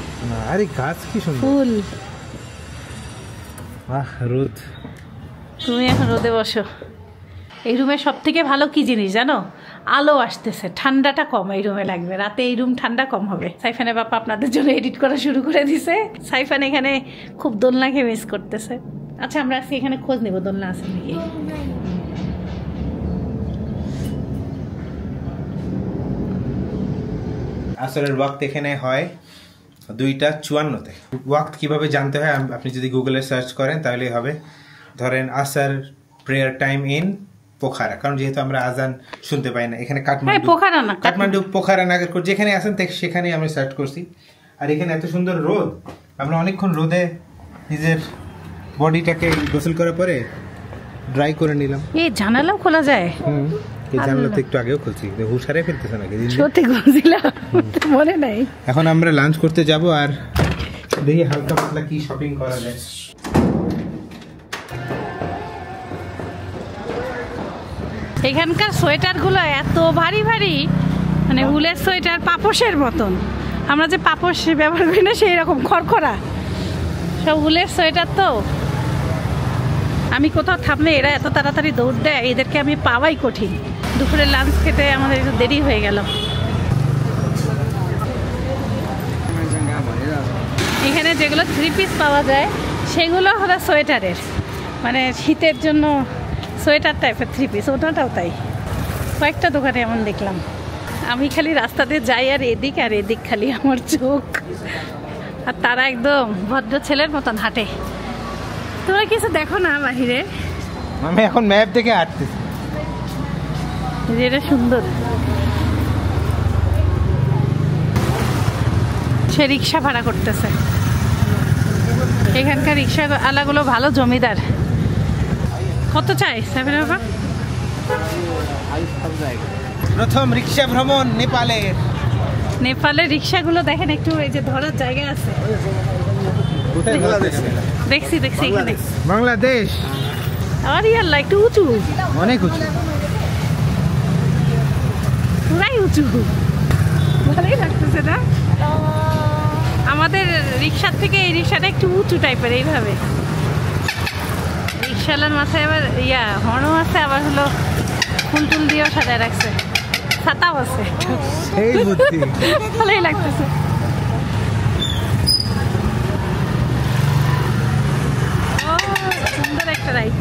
আরে গাছ কি সুন্দর, ফুল। আহ রোদ। তুমি এখন রোদে বসো। এই রুমে সব থেকে ভালো কি জিনিস জানো? আলো আসতেছে, ঠান্ডাটা কম এই রুমে লাগবে। রাতে এই রুম ঠান্ডা কম হবে। সাইফানের বাবা আপনাদের জন্য এডিট করা শুরু করে দিছে। সাইফান এখানে খুব দোলনাকে মিস করতেছে। আচ্ছা আমরা আজকে এখানে খোঁজ নেব দোলনা আছে নাকি। আসরের ওয়াক্ত এখানে হয় 2:54-তে। ওয়াক্ত কিভাবে জানতে হয় আপনি যদি গুগলে সার্চ করেন তাহলে হবে। ধরেন আসর প্রেয়ার টাইম ইন পোখারা, কারণ যেহেতু আমরা আজান শুনতে পাই না এখানে। কাঠমান্ডু পোখারা নাগরকোট যেখানে আছেন সেখানেই আমরা সার্চ করছি। আর এখানে এত সুন্দর রোদ, আমরা অনেকক্ষণ রোদে নিজের বডিটাকে গোসল করার পরে ড্রাই করে নিলাম। এই জানালাও খোলা যায়? এই জানালা তো একটু আগেও খুলছি, হুশারে ফেলতেছে নাকি? সত্যি খুলছিলাম, মনে নাই। এখন আমরা লাঞ্চ করতে যাব, আর দেখি হালকা পাতলা কি শপিং করা যায়। এখানকার সোয়েটারগুলো এত ভারী ভারী, মানে উলের সোয়েটার পাপোশের মতন। আমরা যে পাপোশ ব্যবহার করি না সেই রকম খড়খড়া সব উলের সোয়েটার। তো আমি কোথাও থামলে এরা এত তাড়াতাড়ি দৌড় দেয়, এদেরকে আমি পাওয়াই কঠিন। দুপুরে লাঞ্চ খেতে আমাদের একটু দেরি হয়ে গেল। এখানে যেগুলো 3 পিস পাওয়া যায় সেগুলো হলো সোয়েটারের, মানে শীতের জন্য সোয়েটার টাইপের 3 পিস, ওটাও তাই। কয়েকটা দোকানে এমন দেখলাম। আমি খালি রাস্তাতে যাই আর এদিক খালি আমার চোখ, আর তারা একদম ভদ্র ছেলের মতন হাঁটে। তোমরা কিছু দেখো না বাহিরে? আমি এখন ম্যাপ দেখে হাঁটতেছি। এটা সুন্দর। সে রিক্সা ভাড়া করতেছে। এখানকার রিক্সা আলাগুলো ভালো জমিদার। কত চাই সাবিনা বাবা? প্রথম রিক্সা ভ্রমণ নেপালের রিক্সাগুলো দেখেন একটু, এই যে ধরার জায়গা আছে। দেখছি এখানে বাংলাদেশ। আরে আল্লাহ, একটু উঁচু, অনেক উঁচু, পুরাই উঁচু। ভালোই লাগতেছে না? আমাদের রিক্সার থেকে এই রিক্সাটা একটু উঁচু টাইপের। এইভাবে রিক্সাওয়ালার মাথায় আবার হর্নও আছে, আবার হলো ফুল টুল দিয়েও সাজায় রাখছে, ছাতাও আছে। এই বুদ্ধি ভালোই লাগতেছে। সুন্দর একটা রাইড,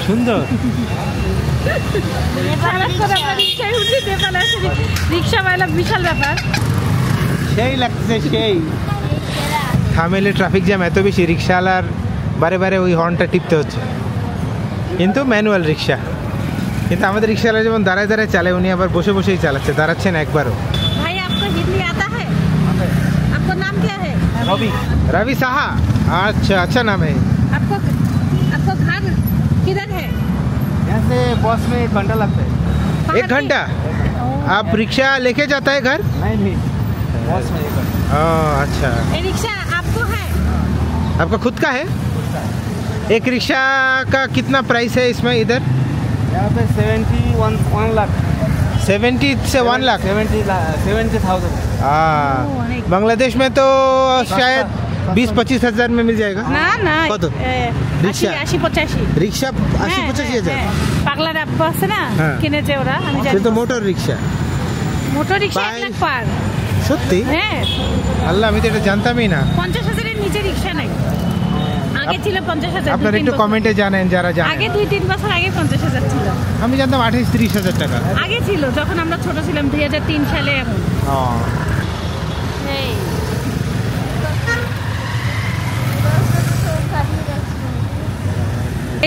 সুন্দর। রিক্সা পাইলাম, বিশাল ব্যাপার। সেই লাগতেছে, সেই। থামেলে ট্রাফিক জ্যাম এত বেশি, রিক্সাওয়ালার বারে বারে ওই হর্নটা টিপতে হচ্ছে, কিন্তু ম্যানুয়াল রিক্সা। কিন্তু আমাদের রিক্সাওয়ালা যেমন দাঁড়ায় দাঁড়ায় চালে, উনি আবার বসে বসেই চালাচ্ছে, দাঁড়াচ্ছেন একবারও। ভাই আপকো হিন্দি আতা है? आपको नाम क्या है? रवि साहा। अच्छा, अच्छा नाम है। आपको घर किधर है? यहाँ से बस में 1 घंटा लगता है। 1 घंटा? आप रिक्शा लेके जाता है घर? नहीं, बस में 1 घंटा। अच्छा, ये रिक्शा आपको है? आपका खुद का है? एक रिक्शा का कितना प्राइस है इसमें इधर? यहाँ पे 1 लाख। 70 से 1 लाख? 70,000। बांग्लादेश में तो शायद 20-25 हजार में मिल जाएगा না না, কত? 80-85 রিক্সা 80-85 হাজার? পাগলার আব্বা আছে না, হ্যাঁ। কিনেছে ওরা, আমি সে জানি। তো মোটর রিক্সা। মোটর রিক্সা বাই- 1 লাখ পার। সত্যি? হ্যাঁ, আল্লাহ, আমি তো এটা জানতামই না। 50,000-এর নিচে রিক্সা নাই। আগে ছিল 50,000। আপনারা একটু কমেন্টে জানেন যারা জানেন। আগে 2-3 বছর আগে 50,000 ছিল। আমি জানতাম 28-30 হাজার টাকা। আগে ছিল যখন আমরা ছোট ছিলাম, 2003 সালে। এখন এই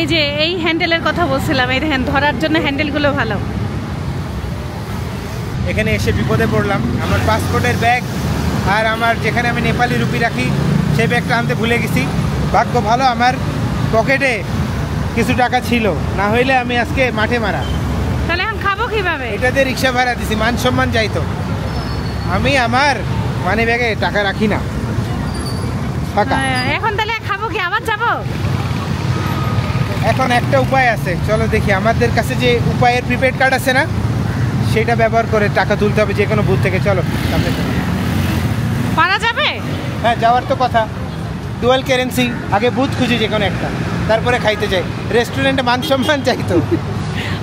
এই যে এই হ্যান্ডেলের কথা বলছিলাম, এই দেখেন ধরার জন্য হ্যান্ডেলগুলো ভালো। এখানে এসে বিপদে পড়লাম। আমার পাসপোর্টের ব্যাগ আর আমার যেখানে আমি নেপালি রুপি রাখি সেই ব্যাগটা আনতে ভুলে গেছি। ভাগ্য ভালো আমার পকেটে কিছু টাকা ছিল, না হইলে আমি আজকে মাঠে মারা। তাহলে এখন খাবো কিভাবে? এটাতে রিক্সা ভাড়া দিছি, মান সম্মান যাইতো। আমি আমার মানি ব্যাগে টাকা রাখি না, ফাঁকা। এখন তাহলে খাবো কি? আবার যাবো? এখন একটা উপায় আছে, চলো দেখি। আমাদের কাছে যে উপায়ের প্রিপেড কার্ড আছে না, সেটা ব্যবহার করে টাকা তুলতে হবে যে কোনো বুথ থেকে। চলো সামনে চলো। পারা যাবে? হ্যাঁ, যাওয়ার তো কথা। ডুয়াল কারেন্সি, আগে বুথ খুঁজি যে কোনো একটা, তারপরে খাইতে যাই। রেস্টুরেন্টে মান সম্মান চাইতো।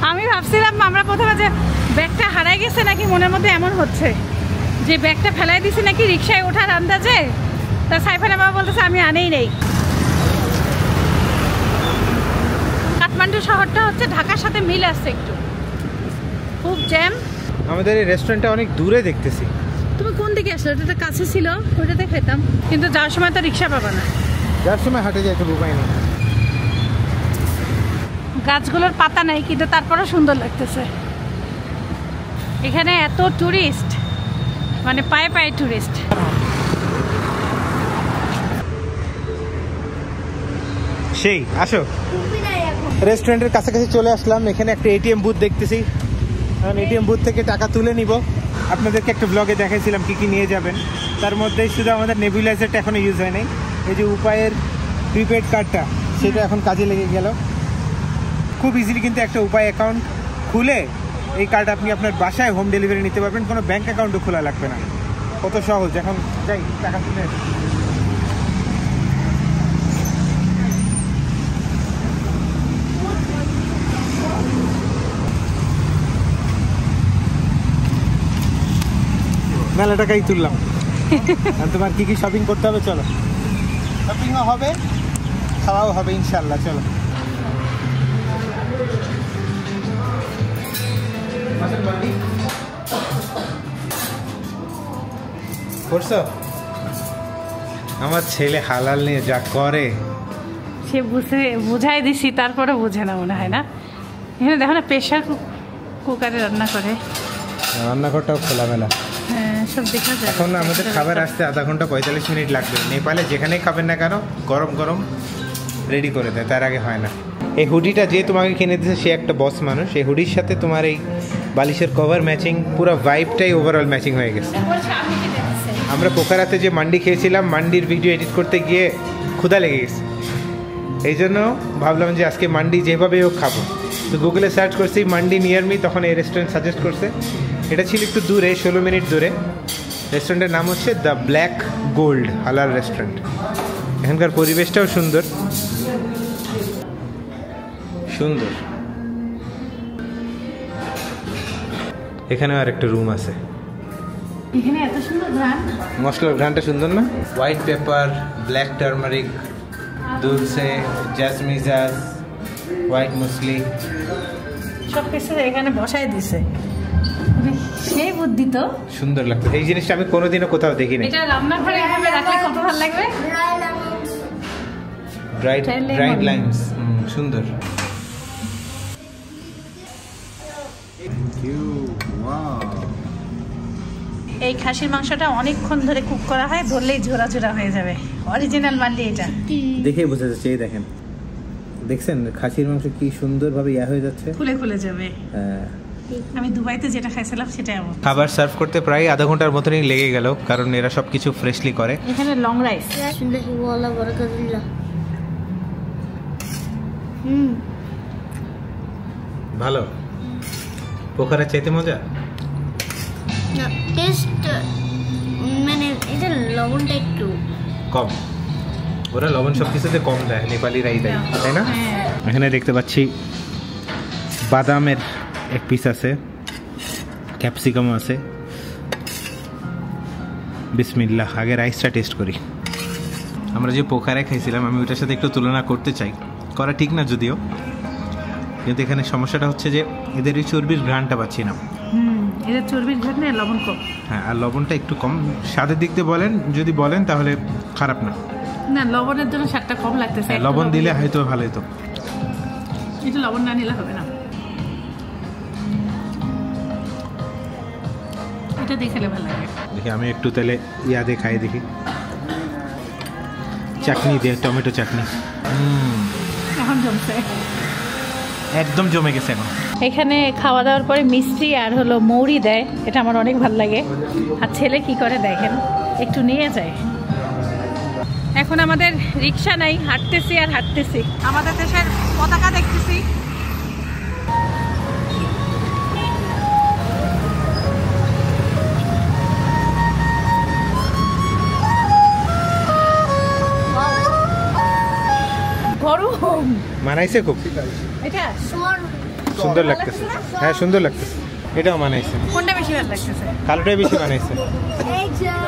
আমি ভাবছিলাম আমরা প্রথমে যে ব্যাগটা হারাই গেছে নাকি, মনের মধ্যে এমন হচ্ছে যে ব্যাগটা ফেলাই দিছি নাকি রিক্সায় ওঠার আন্দাজে। তা সাইফানা বাবা বলতেছে আমি আনেই নেই। কাঠমান্ডু শহরটা হচ্ছে ঢাকার সাথে মিল আছে একটু, খুব জ্যাম। আমাদের এই রেস্টুরেন্টটা অনেক দূরে দেখতেছি। তুমি কোন দিকে আসলে? ওটা কাছে ছিল, ওটাতে খেতাম, কিন্তু যাওয়ার সময় তো রিক্সা পাবা না। যার সময় হাঁটে যায় তো উপায় নেই। গাছগুলোর পাতা নেই, কিন্তু তারপরেও সুন্দর লাগতেছে। এখানে এত টুরিস্ট, মানে পায়ে পায়ে টুরিস্ট। সেই আসো, রেস্টুরেন্টের কাছাকাছি চলে আসলাম। এখানে একটা এটিএম বুথ দেখতেছি। এখন এটিএম বুথ থেকে টাকা তুলে নিব। আপনাদেরকে একটা ব্লগে দেখাইছিলাম কি কি নিয়ে যাবেন, তার মধ্যে শুধু আমাদের নেবুলাইজারটা এখনো ইউজ হয় নাই। এই যে উপায়ের প্রিপেড কার্ডটা, সেটা এখন কাজে লেগে গেল। খুব ইজিলি কিন্তু একটা উপায় অ্যাকাউন্ট খুলে এই কার্ড আপনি আপনার বাসায় হোম ডেলিভারি নিতে পারবেন, কোনো ব্যাঙ্ক অ্যাকাউন্টও খোলা লাগবে না। কত সহজ। এখন যাই টাকা তুলে। মেলা টাকাই তুললাম। আর তোমার কি কি শপিং করতে হবে? চলো, শপিংও হবে, খাওয়াও হবে ইনশাল্লাহ। চলো। করছো? আমার ছেলে হালাল নিয়ে যা করে, সে বুঝাই দিছি, তারপরে বুঝে না মনে হয় না। এখানে দেখো না, প্রেশার কুকারে রান্না করে, রান্নাঘরটাও খোলামেলা। হ্যাঁ, সব দেখা যায়। এখন আমাদের খাবার আসতে আধা ঘন্টা 45 মিনিট লাগবে। নেপালে যেখানেই খাবেন না কেন, গরম গরম রেডি করে দেয়, তার আগে হয় না। এই হুডিটা যে তোমাকে কিনে দিয়েছে সে একটা বস মানুষ। এই হুডির সাথে তোমার এই বালিশের কভার ম্যাচিং, পুরো ভাইবটাই ওভারঅল ম্যাচিং হয়ে গেছে। আমরা পোখারাতে যে মান্ডি খেয়েছিলাম, মান্ডির ভিডিও এডিট করতে গিয়ে ক্ষুধা লেগে গেছে। এই জন্য ভাবলাম যে আজকে মান্ডি যেভাবে হোক খাবো। তো গুগলে সার্চ করছি মান্ডি নিয়ার মি, তখন এই রেস্টুরেন্ট সাজেস্ট করছে। এটা ছিল একটু দূরে, 16 মিনিট দূরে। রেস্টুরেন্টের নাম হচ্ছে দ্য ব্ল্যাক গোল্ড হালাল রেস্টুরেন্ট। এখানকার পরিবেশটাও সুন্দর সুন্দর। এখানেও আর একটা রুম আছে। এখানে এত সুন্দর ঘ্রাণ, মশলার ঘ্রাণটা সুন্দর না? হোয়াইট পেপার, ব্ল্যাক টার্মারিক, দুলসে, জাসমিজাজ, হোয়াইট মুসলি, সব কিছু এখানে বসায় দিছে। সেই বুদ্ধি তো, সুন্দর লাগতো। এই জিনিসটা আমি কোনোদিনও কোথাও দেখিনি। এটা রান্নাঘরে এভাবে রাখলে কত ভালো লাগবে। ব্রাইট লাইমস, সুন্দর। এই খাসির মাংসটা অনেকক্ষণ ধরে কুক করা হয়, ধরলেই ঝোরা ঝোরা হয়ে যাবে। অরিজিনাল মান্ডি এটা দেখেই বোঝা যাচ্ছে। এই দেখেন, দেখছেন খাসির মাংস কি সুন্দরভাবে ইয়া হয়ে যাচ্ছে, খুলে খুলে যাবে। আমি দুবাইতে যেটা খাইছিলাম সেটাই আমার। খাবার সার্ভ করতে প্রায় আধা ঘন্টার মতনই লেগে গেল, কারণ এরা সবকিছু ফ্রেশলি করে। এখানে লং রাইস, ভালো, পোখারা চাইতে মজা। টেস্ট মানে এটা লবণটা একটু কম, ওরা লবণ সব কিছুতে কম দেয়, নেপালিরাই দেয়, তাই না? এখানে দেখতে পাচ্ছি বাদামের এক পিস আছে, ক্যাপসিকামও আছে। বিসমিল্লাহ, আগে রাইসটা টেস্ট করি। আমরা যে পোখারায় খাইছিলাম, আমি ওটার সাথে একটু তুলনা করতে চাই, করা ঠিক না যদিও, কিন্তু এখানে সমস্যাটা হচ্ছে যে এদের এই চর্বির ঘ্রাণটা পাচ্ছি না। এদের চর্বির ঘ্রাণে লবণ কম। হ্যাঁ, আর লবণটা একটু কম। স্বাদের দিক দিয়ে বলেন, যদি বলেন তাহলে খারাপ না। না, লবণের জন্য স্বাদটা কম লাগতেছে। লবণ দিলে হয়তো ভালো হতো, এটা লবণ না নিলে হবে না। এটা দেখলে ভালো লাগে। দেখি আমি একটু তাহলে ইয়াদে খাই দেখি, চাটনি দিয়ে, টমেটো চাটনি। এখন জমছে, একদম জমে গেছে এখন। এখানে খাওয়া দাওয়ার পরে মিষ্টি আর হলো মৌরি দেয়, এটা আমার অনেক ভালো লাগে। আর ছেলে কি করে দেখেন, একটু নিয়ে যায়। এখন আমাদের রিক্সা নাই, হাঁটতেছি আর হাঁটতেছি। আমাদের দেশের পতাকা দেখতেছি। গরম মানাইছে খুব, এটা সুন্দর লাগতেছে। হ্যাঁ, সুন্দর লাগতেছে। এটাও মানাইছে। কোনটা বেশি ভালো লাগতেছে? কালোটাই বেশি মানাইছে।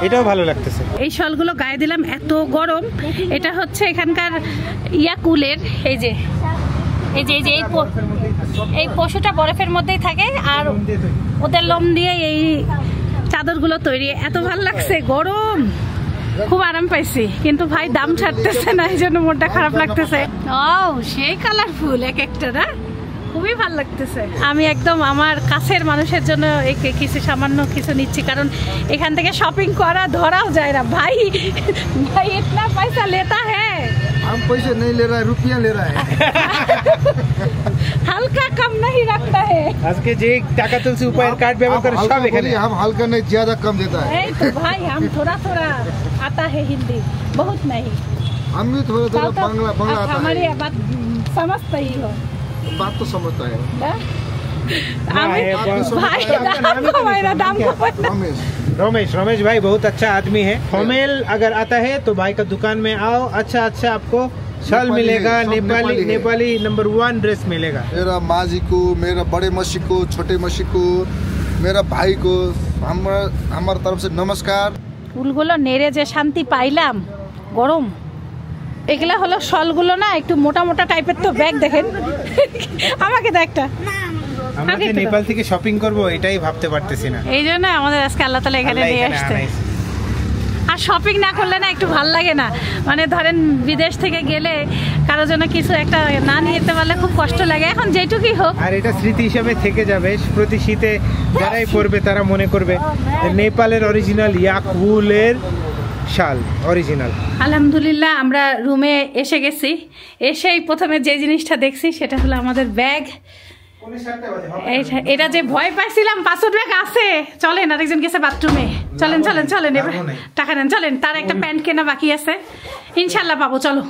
এটাও ভালো লাগতেছে। এই শলগুলো গায়ে দিলাম, এত গরম। এটা হচ্ছে এখানকার ইয়াকুলের, এই যে এই পশুটা বরফের মধ্যেই থাকে, আর ওদের লোম দিয়ে এই চাদরগুলো তৈরি। এত ভালো লাগছে, গরম খুব আরাম পাইছি, কিন্তু ভাই দাম ছাড়তেছে না, এই জন্য মনটা খারাপ লাগতেছে। ও সেই কালারফুল এক একটা, না খুবই ভালো লাগতেছে। আমি একদম আমার কাছের মানুষের জন্য কিছু সামান্য কিছু নিচ্ছি, কারণ এখান থেকে শপিং করা ধরাও যায় না। ভাই ভাই इतना पैसा लेता है, हम पैसे नहीं ले रहा है, रुपया ले रहा है। हल्का कम नहीं रखता है। আজকে যে টাকা তুলছি উপায়ের কার্ড ব্যবহার করে সব এখানে। हम हल्का नहीं, ज्यादा कम देता है। এই তো ভাই, हम थोड़ा थोड़ा आता है हिंदी, बहुत नहीं। हम भी थोड़ा थोड़ा बांग्ला बांग्ला आता है। हमारी बात समझते ही हो, बात तो समझता है। रमेश भाई बहुत अच्छा आदमी है। फॉर्मल अगर आता है तो भाई का दुकान में आओ, अच्छा आपको शॉल मिलेगा, नेपाली नंबर 1 ड्रेस मिलेगा। मेरा माँ जी को, मेरा बड़े मसी को, छोटे मसी को, मेरा भाई को हमारे तरफ से नमस्कार। ফুলগুলো নেড়ে যে শান্তি পাইলাম, গরম। এগুলা হলো শলগুলো না, একটু মোটা মোটা টাইপের। তো ব্যাগ দেখেন, আমাকে তো একটা, আমরা নেপাল থেকে শপিং করব এটাই ভাবতে পারতেছি না। এই জন্য আমাদের আজকে আল্লাহ তাআলা এখানে নিয়ে আসছে। আর শপিং না করলে না একটু ভালো লাগে না, মানে ধরেন বিদেশ থেকে গেলে কারোর জন্য কিছু একটা না নিয়ে যেতে পারলে খুব কষ্ট লাগে। এখন যেটুকুই হোক, আর এটা স্মৃতি হিসেবে থেকে যাবে। প্রতি শীতে যারাই পরবে তারা মনে করবে নেপালের অরিজিনাল ইয়াকুলের শাল, অরিজিনাল। আলহামদুলিল্লাহ আমরা রুমে এসে গেছি। এসেই প্রথমে যে জিনিসটা দেখছি সেটা হলো আমাদের ব্যাগ। এটা যে ভয় পাইছিলাম পাসওয়ার্ড ব্যাগ আছে। চলেন আরেকজন গেছে বাথরুমে, চলেন চলেন চলেন এবার টাকা নেন, চলেন। তার একটা প্যান্ট কেনা বাকি আছে, ইনশাল্লাহ পাবো। চলো,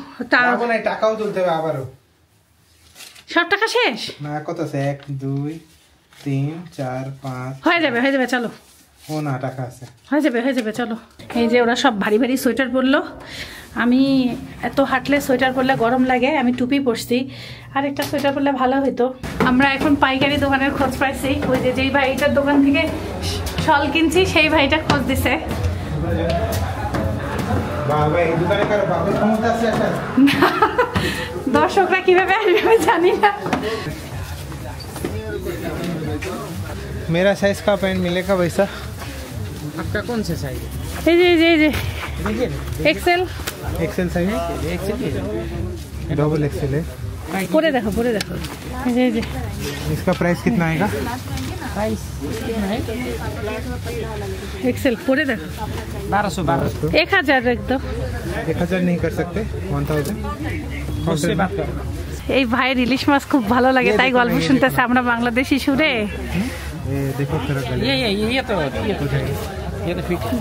টাকাও তুলতে হবে আবারও। সব টাকা শেষ না, কত আছে? 1 2 3 4 5 হয়ে যাবে, হয়ে যাবে। চলো, ও না টাকা আছে, হয়ে যাবে, হয়ে যাবে। চলো। এই যে ওরা সব ভারী ভারী সোয়েটার পরলো। আমি এত হাঁটলে সোয়েটার পরলে গরম লাগে, আমি টুপি পরছি। আর একটা সোয়েটার পরলে ভালো হতো। আমরা এখন পাইকারি দোকানের খোঁজ পাইছি। ওই যে যেই ভাইটার দোকান থেকে শল কিনছি সেই ভাইটা খোঁজ দিছে। দর্শকরা কিভাবে আসবে আমি জানি না। मेरा साइज का पैंट मिलेगा वैसा? आपका कौन सा साइज है? এই যে axle axle size? Double axle है। পরে দেখো, পরে দেখো। এই যে इसका प्राइस कितना आएगा? प्राइस कितना है? এক্সেল পরে দেখো। 1200 1000 একদম। 1000 नहीं कर सकते? 1000? उससे बात करो। এই ভাইয়ের ইলিশ মাছ খুব ভালো লাগে, তাই গল্প শুনতেছে আমরা বাংলাদেশি সুরে। ये देखो फिर ये तो फिट है।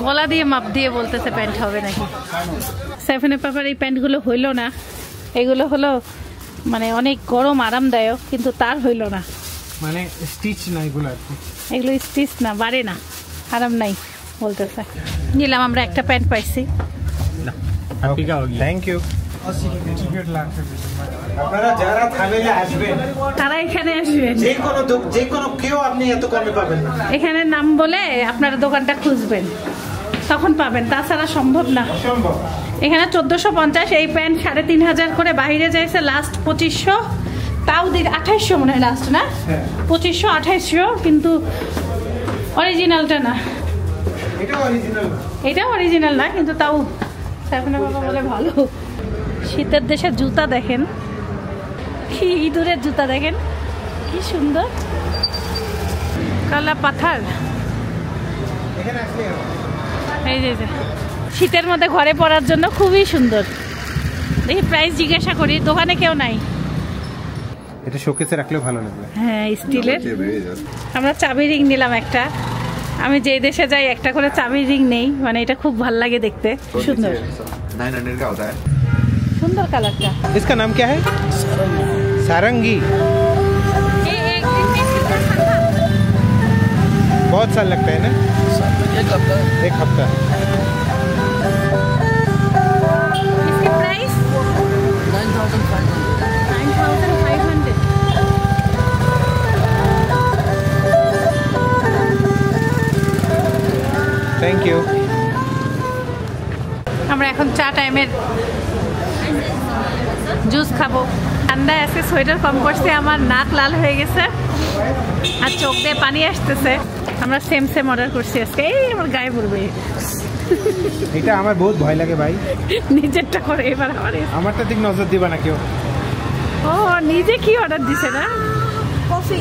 গলা দিয়ে মাপ দিয়ে বলতেছে প্যান্ট হবে নাকি। সেভেনের পাপার এই প্যান্টগুলো হইলো না। এগুলো হলো মানে অনেক গরম আরামদায়ক, কিন্তু তার হইলো না। माने स्टिच না এগুলো আর কি। এগুলো স্টিচ না, বাড়ে না, আরাম নাই বলতেছে। নিলাম আমরা একটা প্যান্ট পাইছি। Thank you. আপনারা যারা থামেলে আসবেন তারা এখানে আসবেন, যে কোনো কেউ আপনি এত কমে পাবেন না। এখানে নাম বলে আপনারা দোকানটা খুঁজবেন, তখন পাবেন, তাছাড়া সম্ভব না। সম্ভব। এখানে 1450, এই প্যান্ট 3500 করে, বাইরে যাইছে লাস্ট 2500, তাও 2800 মনে হয় লাস্ট, না 2500 2800, কিন্তু অরিজিনালটা না। এটাও অরিজিনাল না, কিন্তু তাও সাইফুনের বাবা বলে ভালো। শীতের দেশে জুতা দেখেন, কি ইঁদুরের জুতা দেখেন, কি সুন্দর কালা পাথর। এই যে শীতের মধ্যে ঘরে পরার জন্য খুবই সুন্দর। দেখি প্রাইস জিজ্ঞাসা করি, দোকানে কেউ নাই। এটা শোকেসে রাখলেও ভালো লাগবে। হ্যাঁ, স্টিলের। আমরা চাবি রিং নিলাম একটা। আমি যেই দেশে যাই একটা করে চাবি রিং নেই, মানে এটা খুব ভালো লাগে দেখতে, সুন্দর। 900 का होता है। सुंदर कलर का। इसका नाम क्या है? सारंगी। बहुत साल लगता है ना? एक हफ्ता। इसकी प्राइस 9500। Thank you. আমরা এখন চা টাইমের জুস খাবো। ঠান্ডায় আজকে সোয়েটার কম করছে, আমার নাক লাল হয়ে গেছে আর চোখ দিয়ে পানি আসতেছে। আমরা সেম সেম অর্ডার করছি আজকে। এই আমার গায়ে পড়বে। এটা আমার বহুত ভয় লাগে ভাই। নিজেরটা করে এবার আমারটা ঠিক নজর দিবা না কেউ। ও নিজে কি অর্ডার দিছে না? কফি।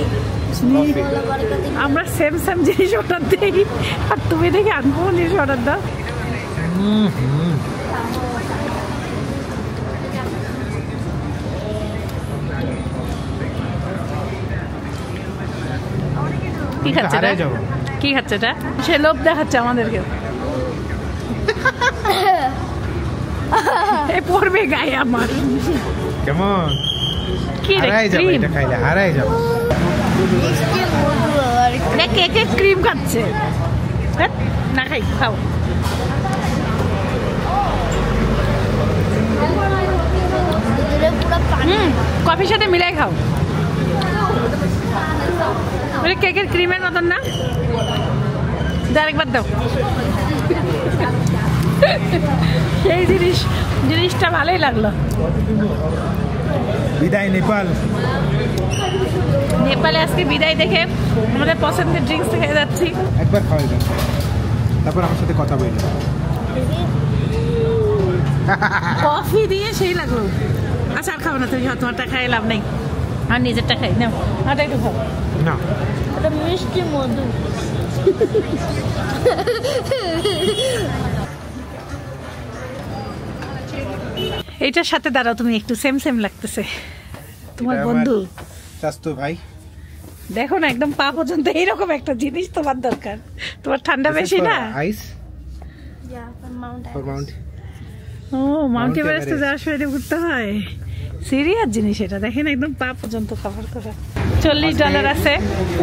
আমরা সেম সেম জিনিস অর্ডার দিই, আর তুমি দেখি আনবো জিনিস অর্ডার দাও। কি খাচ্ছে এটা? কি খাচ্ছে এটা? সে লোভ দেখাচ্ছে আমাদেরকে। এ পড়বে গায়ে আমার। কেমন? কি রে? হারাই যাবে এটা খাইলে, হারাই যাবে। দেখ কেকে ক্রিম খাচ্ছে। না খাই, খাও। কফির সাথে মিলাই খাও। কেকের ক্রিমের মতন না? আরেকবার দাও। সেই জিনিসটা ভালোই লাগলো। বিদায় নেপাল। নেপালে আজকে বিদায় দেখে আমাদের পছন্দের ড্রিঙ্কস খেয়ে যাচ্ছি। একবার খাওয়াই যাবে, তারপর আমার সাথে কথা বলবে। কফি দিয়ে সেই লাগলো। আচ্ছা আর খাবো না, তুমি তোমারটা খাই লাভ নেই, আর নিজেরটা খাই নাও। আটা একটু খাও না। এটা মিষ্টি মধু। এইটার সাথে দাঁড়াও তুমি একটু, সেম সেম লাগতেছে। তোমার বন্ধু চাস্তো ভাই দেখো না একদম পা পর্যন্ত এইরকম একটা জিনিস তোমার দরকার। তোমার ঠান্ডা বেশি না? Ice Yeah, from Mount for Everest. Mount. ও মাউন্ট এভারেস্টে যাওয়ার সময় এটা ঘুরতে হয়, সিরিয়াস জিনিস এটা। দেখেন একদম পা পর্যন্ত কভার করা। $40 আছে।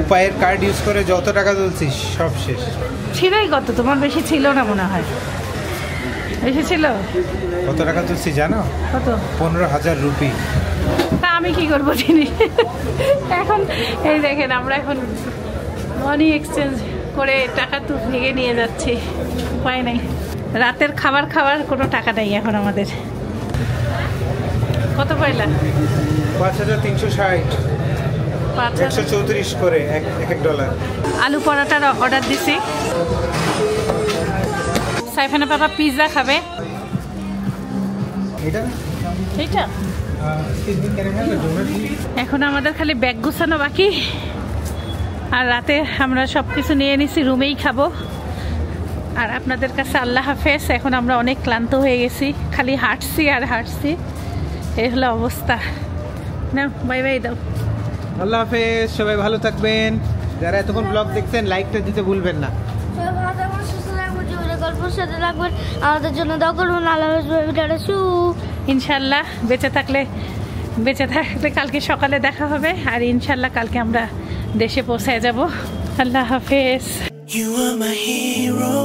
উপায়ের কার্ড ইউজ করে যত টাকা তুলছিস সব শেষ। ছিলই কত? তোমার বেশি ছিল না মনে হয়। বেশি ছিল? কত টাকা তুলছি জানো? কত? 15,000 রুপি। তা আমি কি করবো জিনিস? এখন এই দেখেন আমরা এখন মানি এক্সচেঞ্জ করে টাকা তো ভেঙে নিয়ে যাচ্ছি, উপায় নেই। রাতের খাবার খাওয়ার কোনো টাকা নেই এখন আমাদের। কত পয়লা? 5,360, 134 করে এক এক ডলার। আলু পরোটার অর্ডার দিছি। সাইফানা পাপা পিৎজা খাবে। এটা এইটা এখন আমাদের খালি ব্যাগ গুছানো বাকি, আর রাতে আমরা সব কিছু নিয়ে নিছি, রুমেই খাবো। আর আপনাদের কাছে আল্লাহ হাফেজ। এখন আমরা অনেক ক্লান্ত হয়ে গেছি, খালি হাঁটছি আর হাঁটছি, এই হলো অবস্থা। না বাই বাই দাও। আল্লাহ হাফেজ, সবাই ভালো থাকবেন। যারা এতক্ষণ ব্লগ দেখছেন লাইকটা দিতে ভুলবেন না। সবাই ভালো থাকবেন, সুস্থ থাকবেন, জীবনের গল্পের সাথে থাকবেন, আমাদের জন্য দোয়া করবেন। আল্লাহ হাফেজ। ইনশাল্লাহ বেঁচে থাকলে কালকে সকালে দেখা হবে, আর ইনশাল্লাহ কালকে আমরা দেশে পৌঁছায় যাব। আল্লাহ হাফেজ। You are my hero,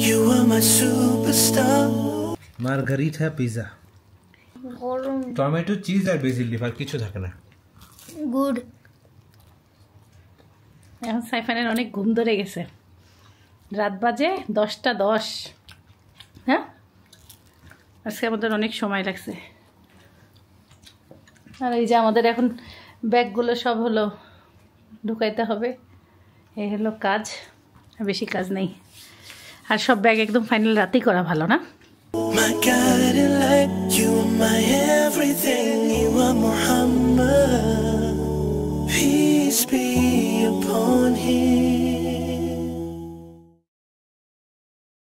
you are my superstar. Margherita pizza, গরম টমেটো, চিজ আর বেসিল লিভ, আর কিছু থাকে না। গুড। এখন সাইফানের অনেক ঘুম ধরে গেছে, রাত বাজে 10:10। হ্যাঁ, আজকে আমাদের অনেক সময় লাগছে। আর এই যে আমাদের এখন ব্যাগগুলো সব হলো ঢুকাইতে হবে, এই হলো কাজ, আর বেশি কাজ নেই। আর সব ব্যাগ একদম ফাইনাল রাতেই করা ভালো না? My guiding light, you are my everything, you are Muhammad. Peace be upon him.